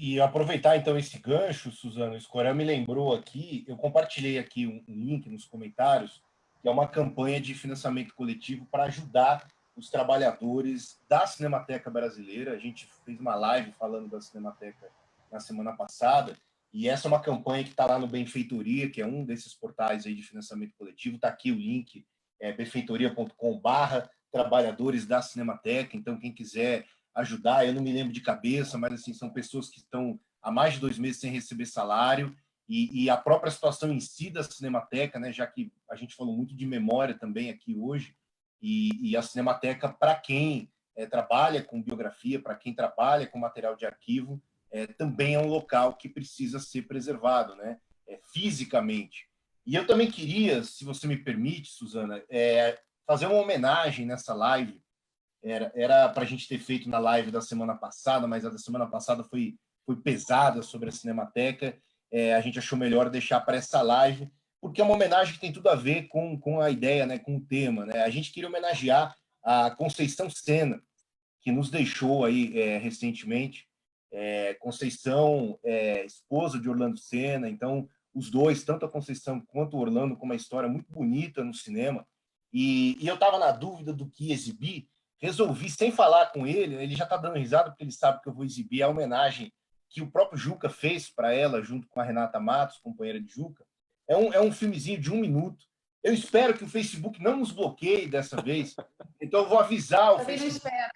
E aproveitar então esse gancho, Suzano, o Escorel me lembrou aqui, eu compartilhei aqui um link nos comentários, que é uma campanha de financiamento coletivo para ajudar os trabalhadores da Cinemateca Brasileira. A gente fez uma live falando da Cinemateca na semana passada, e essa é uma campanha que está lá no Benfeitoria, que é um desses portais aí de financiamento coletivo. Está aqui o link, benfeitoria.com/trabalhadores da Cinemateca. Então, quem quiser ajudar, eu não me lembro de cabeça, mas assim, são pessoas que estão há mais de 2 meses sem receber salário, e a própria situação em si da Cinemateca, né, já que a gente falou muito de memória também aqui hoje, e a Cinemateca, para quem trabalha com biografia, para quem trabalha com material de arquivo, também é um local que precisa ser preservado, né, fisicamente. E eu também queria, se você me permite, Suzana, fazer uma homenagem nessa live. Era para a gente ter feito na live da semana passada, mas a da semana passada foi pesada sobre a Cinemateca. A gente achou melhor deixar para essa live, porque é uma homenagem que tem tudo a ver com a ideia, né, com o tema, né? A gente queria homenagear a Conceição Sena, que nos deixou aí recentemente. Conceição, esposa de Orlando Senna. Então, os dois, tanto a Conceição quanto o Orlando, com uma história muito bonita no cinema. E eu estava na dúvida do que exibir, resolvi, sem falar com ele já está dando risada, porque ele sabe que eu vou exibir a homenagem que o próprio Juca fez para ela, junto com a Renata Matos, companheira de Juca. É um filmezinho de 1 minuto. Eu espero que o Facebook não nos bloqueie dessa vez, então eu vou avisar o Facebook. Não espero.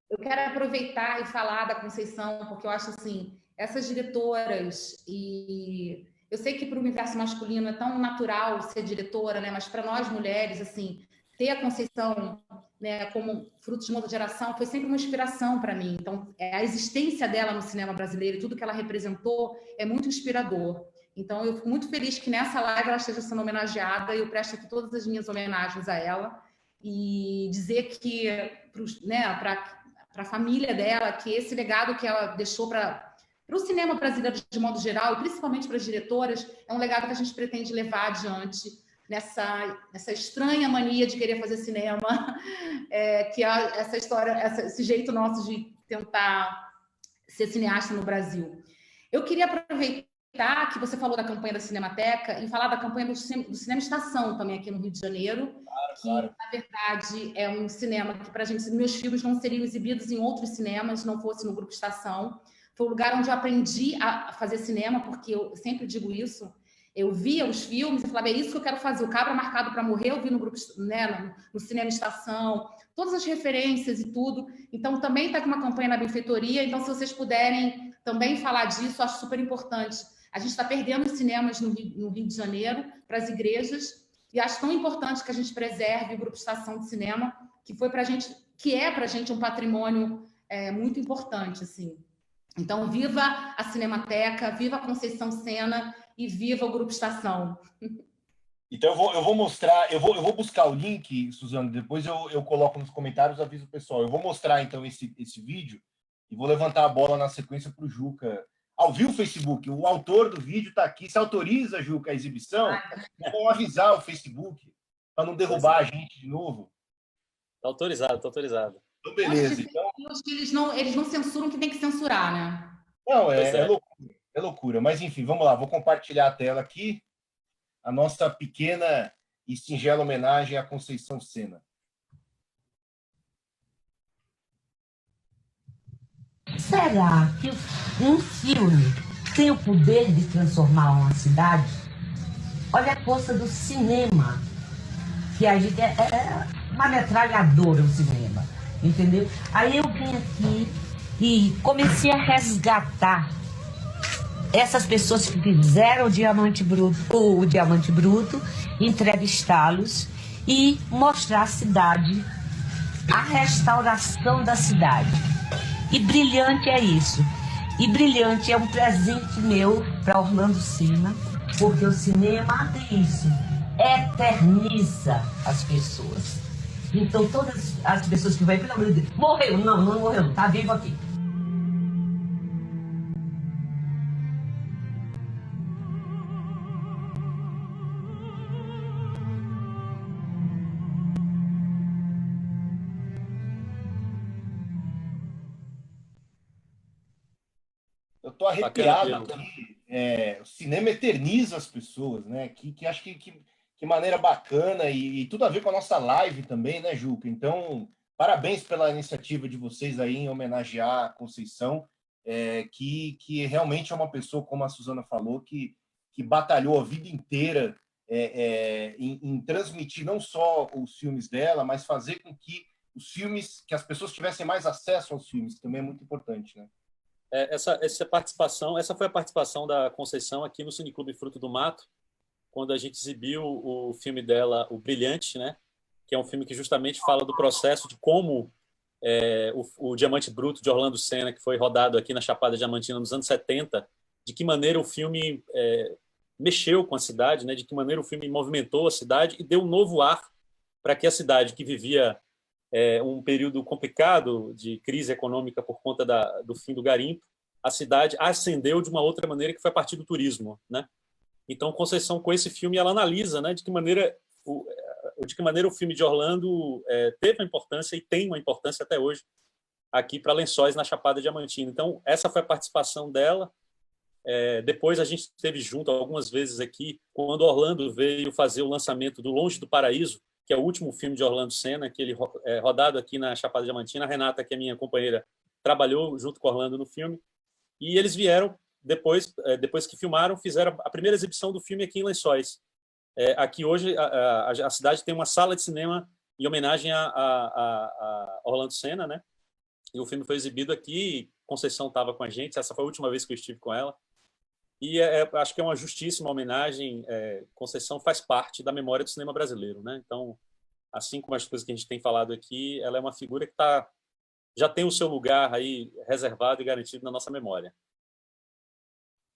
Eu quero aproveitar e falar da Conceição, porque eu acho assim, essas diretoras, e eu sei que para o universo masculino é tão natural ser diretora, né? Mas para nós mulheres, assim, ter a Conceição, né, como fruto de uma geração foi sempre uma inspiração para mim. Então, a existência dela no cinema brasileiro e tudo que ela representou é muito inspirador. Então, eu fico muito feliz que nessa live ela esteja sendo homenageada, e eu presto aqui todas as minhas homenagens a ela, e dizer que, né, para a família dela, que esse legado que ela deixou para o cinema brasileiro de modo geral, e principalmente para as diretoras, é um legado que a gente pretende levar adiante nessa estranha mania de querer fazer cinema, que é essa história, esse jeito nosso de tentar ser cineasta no Brasil. Eu queria aproveitar que você falou da campanha da Cinemateca e falar da campanha do Cinema Estação também aqui no Rio de Janeiro, claro. Na verdade, é um cinema que, para a gente, meus filmes não seriam exibidos em outros cinemas, se não fosse no Grupo Estação. Foi o lugar onde eu aprendi a fazer cinema, porque eu sempre digo isso. Eu via os filmes e falava, é isso que eu quero fazer. O Cabra Marcado para Morrer, eu vi no grupo, né, no Cinema Estação, todas as referências e tudo. Então, também está aqui uma campanha na benfeitoria. Então, se vocês puderem também falar disso, acho super importante. A gente está perdendo os cinemas no Rio de Janeiro para as igrejas, e acho tão importante que a gente preserve o Grupo Estação de Cinema, que foi para a gente, que é para a gente um patrimônio muito importante, assim. Então, viva a Cinemateca, viva a Conceição Sena e viva o Grupo Estação. Então, eu vou mostrar, eu vou buscar o link, Suzana, depois eu coloco nos comentários, aviso o pessoal. Eu vou mostrar, então, esse vídeo e vou levantar a bola na sequência para o Juca. Ao vivo, Facebook, o autor do vídeo está aqui. Se autoriza, Juca, a exibição? Vamos avisar o Facebook para não derrubar a gente de novo. Está autorizado, está autorizado. Então, beleza. Então... Eles não censuram que tem que censurar, né? Não, é loucura. É loucura. Mas, enfim, vamos lá. Vou compartilhar a tela aqui. A nossa pequena e singela homenagem à Conceição Sena. Será que um filme tem o poder de transformar uma cidade? Olha a força do cinema, que a gente é uma metralhadora o cinema, entendeu? Aí eu vim aqui e comecei a resgatar essas pessoas que fizeram o Diamante Bruto, entrevistá-los e mostrar a cidade, a restauração da cidade. E Brilhante é isso. E Brilhante é um presente meu para Orlando Senna, porque o cinema tem isso, eterniza as pessoas. Então todas as pessoas que vão, pelo amor de Deus, morreu, não morreu, tá vivo aqui. tô Bacana, arrepiado Pedro. aqui. O cinema eterniza as pessoas, né? Que acho que maneira bacana e tudo a ver com a nossa live também, né, Juca? Então, parabéns pela iniciativa de vocês aí em homenagear a Conceição, que realmente é uma pessoa, como a Suzana falou, que batalhou a vida inteira em transmitir não só os filmes dela, mas fazer com que os filmes, que as pessoas tivessem mais acesso aos filmes, que também é muito importante, né? Essa foi a participação da Conceição aqui no Cineclube Fruto do Mato, quando a gente exibiu o filme dela, O Brilhante, né? Que é um filme que justamente fala do processo de como o Diamante Bruto de Orlando Senna, que foi rodado aqui na Chapada Diamantina nos anos 70, de que maneira o filme mexeu com a cidade, né? De que maneira o filme movimentou a cidade e deu um novo ar para que a cidade, que vivia um período complicado de crise econômica por conta do fim do garimpo, a cidade ascendeu de uma outra maneira, que foi a partir do turismo, né? Então, Conceição, com esse filme, ela analisa, né, de que maneira o filme de Orlando teve uma importância e tem uma importância até hoje aqui para Lençóis, na Chapada Diamantina. Então, essa foi a participação dela. Depois a gente esteve junto algumas vezes aqui, quando Orlando veio fazer o lançamento do Longe do Paraíso, que é o último filme de Orlando Senna, que ele rodado aqui na Chapada Diamantina. A Renata, que é minha companheira, trabalhou junto com Orlando no filme. E eles vieram, depois que filmaram, fizeram a primeira exibição do filme aqui em Lençóis. Aqui hoje a cidade tem uma sala de cinema em homenagem a Orlando Senna, né? E o filme foi exibido aqui, Conceição estava com a gente, essa foi a última vez que eu estive com ela. E acho que é uma justíssima homenagem. Conceição faz parte da memória do cinema brasileiro, né? Então, assim como as coisas que a gente tem falado aqui, ela é uma figura que já tem o seu lugar aí reservado e garantido na nossa memória.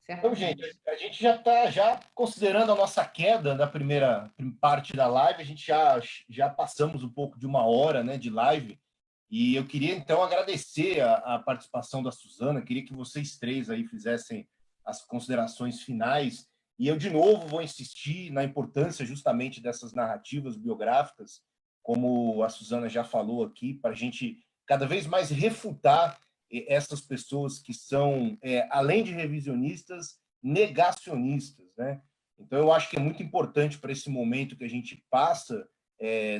Então, gente, a gente já está considerando a nossa queda da primeira parte da live, a gente já passamos um pouco de 1 hora, né, de live, e eu queria, então, agradecer a participação da Suzana, queria que vocês três aí fizessem as considerações finais, e eu, de novo, vou insistir na importância justamente dessas narrativas biográficas, como a Suzana já falou aqui, para a gente cada vez mais refutar essas pessoas que são, além de revisionistas, negacionistas, né? Então, eu acho que é muito importante para esse momento que a gente passa,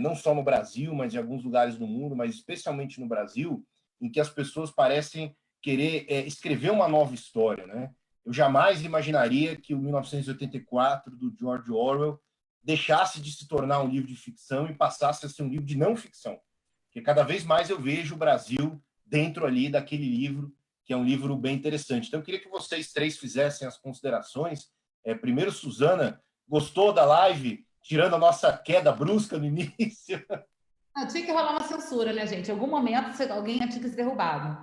não só no Brasil, mas em alguns lugares do mundo, mas especialmente no Brasil, em que as pessoas parecem querer escrever uma nova história, né? Eu jamais imaginaria que o 1984, do George Orwell, deixasse de se tornar um livro de ficção e passasse a ser um livro de não ficção. Porque cada vez mais eu vejo o Brasil dentro ali daquele livro, que é um livro bem interessante. Então, eu queria que vocês três fizessem as considerações. Primeiro, Suzana, gostou da live, tirando a nossa queda brusca no início? Tinha que rolar uma censura, né, gente? Em algum momento, alguém tinha que ser derrubado.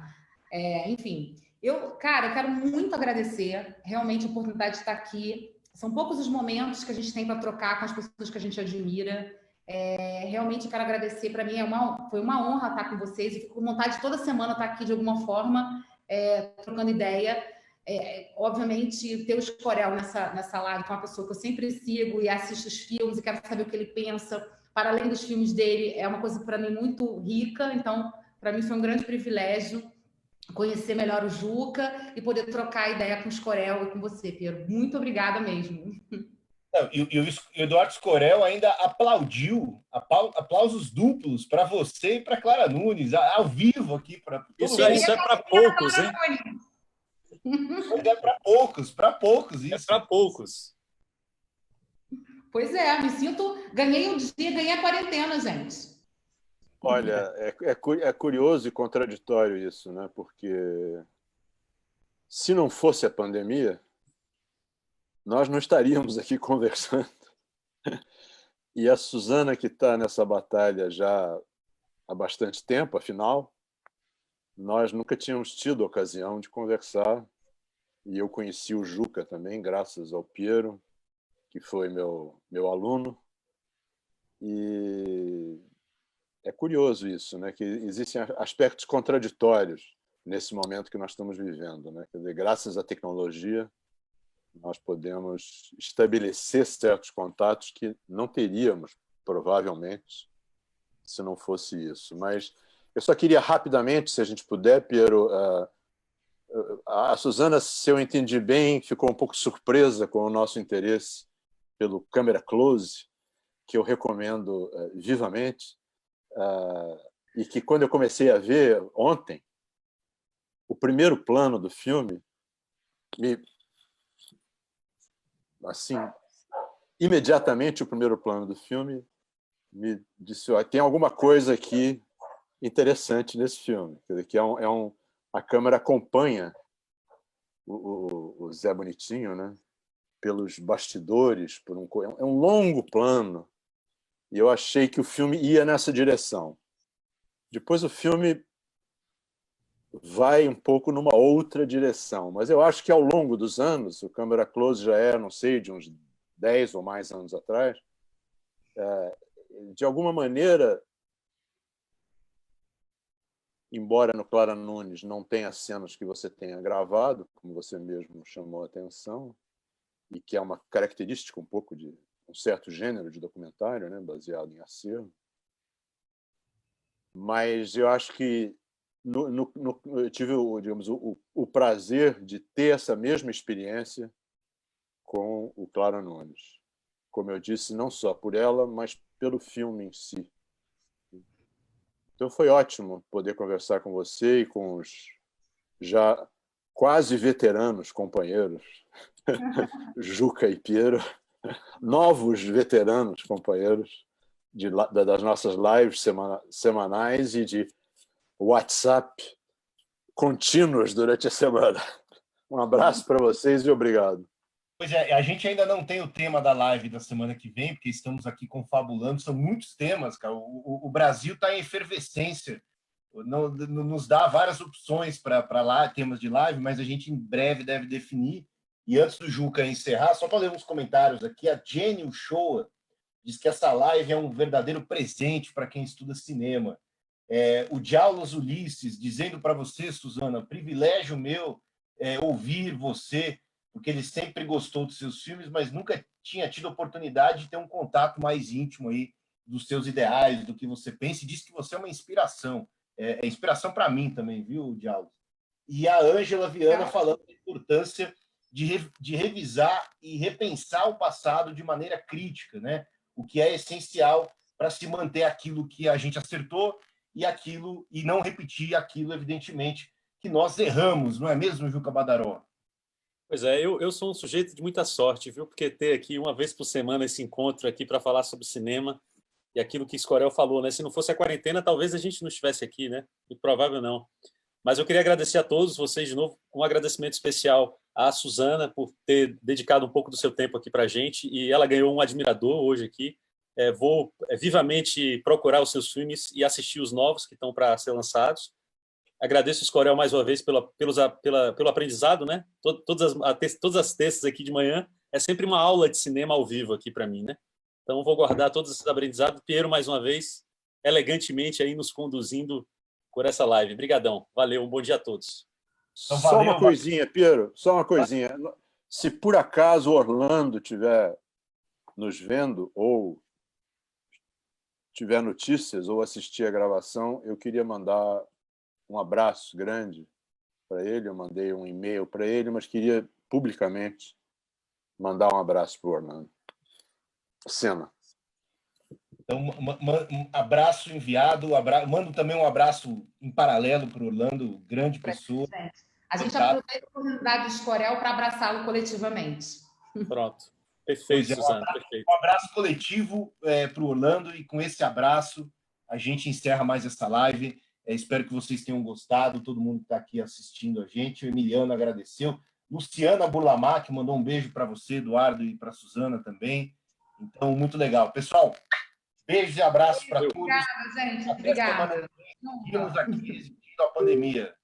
Enfim, eu quero muito agradecer realmente a oportunidade de estar aqui. São poucos os momentos que a gente tem para trocar com as pessoas que a gente admira. Realmente eu quero agradecer. Para mim foi uma honra estar com vocês. Eu fico com vontade de toda semana estar aqui de alguma forma, trocando ideia. Obviamente, ter o Escorel nessa live, que é uma pessoa que eu sempre sigo e assisto os filmes e quero saber o que ele pensa. Para além dos filmes dele, é uma coisa para mim muito rica. Então, para mim foi um grande privilégio conhecer melhor o Juca e poder trocar ideia com o Escorel e com você, Pedro. Muito obrigada mesmo. E o Eduardo Escorel ainda aplaudiu, aplausos duplos para você e para Clara Nunes, ao vivo aqui. Isso é para poucos, hein? Para poucos. Isso. É para poucos. Pois me sinto... Ganhei o dia, ganhei a quarentena, gente. Olha, é curioso e contraditório isso, né? Porque se não fosse a pandemia, nós não estaríamos aqui conversando. E a Suzana, que está nessa batalha já há bastante tempo, afinal, nós nunca tínhamos tido ocasião de conversar. E eu conheci o Juca também, graças ao Piero, que foi meu aluno. E é curioso isso, né? Que existem aspectos contraditórios nesse momento que nós estamos vivendo, né? Quer dizer, graças à tecnologia, nós podemos estabelecer certos contatos que não teríamos, provavelmente, se não fosse isso. Mas eu só queria rapidamente, se a gente puder, Piero, A Suzana, se eu entendi bem, ficou um pouco surpresa com o nosso interesse pelo câmera close, que eu recomendo vivamente, e que quando eu comecei a ver ontem, o primeiro plano do filme assim, imediatamente o primeiro plano do filme me disse: tem alguma coisa aqui interessante nesse filme, quer dizer, que a câmera acompanha o Zé Bonitinho, né, pelos bastidores, é um longo plano, e eu achei que o filme ia nessa direção. Depois o filme vai um pouco numa outra direção, mas eu acho que ao longo dos anos, o câmera close já não sei, de uns 10 ou mais anos atrás, de alguma maneira, embora no Clara Nunes não tenha cenas que você tenha gravado, como você mesmo chamou a atenção, e que é uma característica um pouco de um certo gênero de documentário, né, baseado em acervo, mas eu acho que eu tive, digamos, o prazer de ter essa mesma experiência com o Clara Nunes. Como eu disse, não só por ela, mas pelo filme em si. Então foi ótimo poder conversar com você e com os já quase veteranos companheiros, Juca e Piero, novos veteranos companheiros das nossas lives semanais e de WhatsApp contínuos durante a semana. Um abraço para vocês e obrigado. Pois é, a gente ainda não tem o tema da live da semana que vem, porque estamos aqui confabulando, são muitos temas, cara. O Brasil está em efervescência, nos dá várias opções para lá, temas de live, mas a gente em breve deve definir. E antes do Juca encerrar, só para ler uns comentários aqui, a Jenny Uchoa diz que essa live é um verdadeiro presente para quem estuda cinema. O Diaulos Ulisses dizendo para você, Suzana, privilégio meu ouvir você, porque ele sempre gostou dos seus filmes, mas nunca tinha tido oportunidade de ter um contato mais íntimo aí dos seus ideais, do que você pensa, e diz que você é uma inspiração. É inspiração para mim também, viu, Diaulos? E a Ângela Viana falando da importância de revisar e repensar o passado de maneira crítica, né? O que é essencial para se manter aquilo que a gente acertou e não repetir aquilo, evidentemente, que nós erramos, não é mesmo, Juca Badaró? Pois é, eu sou um sujeito de muita sorte, viu? Porque ter aqui uma vez por semana esse encontro aqui para falar sobre cinema e aquilo que Escorel falou, né? Se não fosse a quarentena, talvez a gente não estivesse aqui, né? Muito provável não. Mas eu queria agradecer a todos vocês de novo, um agradecimento especial à Suzana por ter dedicado um pouco do seu tempo aqui para a gente, e ela ganhou um admirador hoje aqui. Vou vivamente procurar os seus filmes e assistir os novos que estão para ser lançados. Agradeço o Escorel mais uma vez pelo aprendizado, né? Todas as terças aqui de manhã é sempre uma aula de cinema ao vivo aqui para mim, né? Então vou guardar todos esses aprendizados. Piero, mais uma vez, elegantemente aí nos conduzindo por essa live. Obrigadão. Valeu, um bom dia a todos. Então, só uma coisinha, Piero, só uma coisinha. Se por acaso Orlando estiver nos vendo ou tiver notícias ou assistir a gravação, eu queria mandar um abraço grande para ele. Eu mandei um e-mail para ele, mas queria publicamente mandar um abraço para o Orlando. Cena. Então, um abraço enviado, mando também um abraço em paralelo para o Orlando, grande pessoa. A gente aproveita a oportunidade de Escorel para abraçá-lo coletivamente. Pronto. Perfeito, Suzana. Perfeito. Um abraço coletivo para o Orlando, e com esse abraço a gente encerra mais essa live. Espero que vocês tenham gostado, todo mundo que está aqui assistindo a gente. O Emiliano agradeceu. Luciana Burlamac mandou um beijo para você, Eduardo, e para a Suzana também. Então, muito legal. Pessoal, beijos e abraços para todos. Obrigada, gente. Obrigada. Seguimos aqui resistindo à pandemia.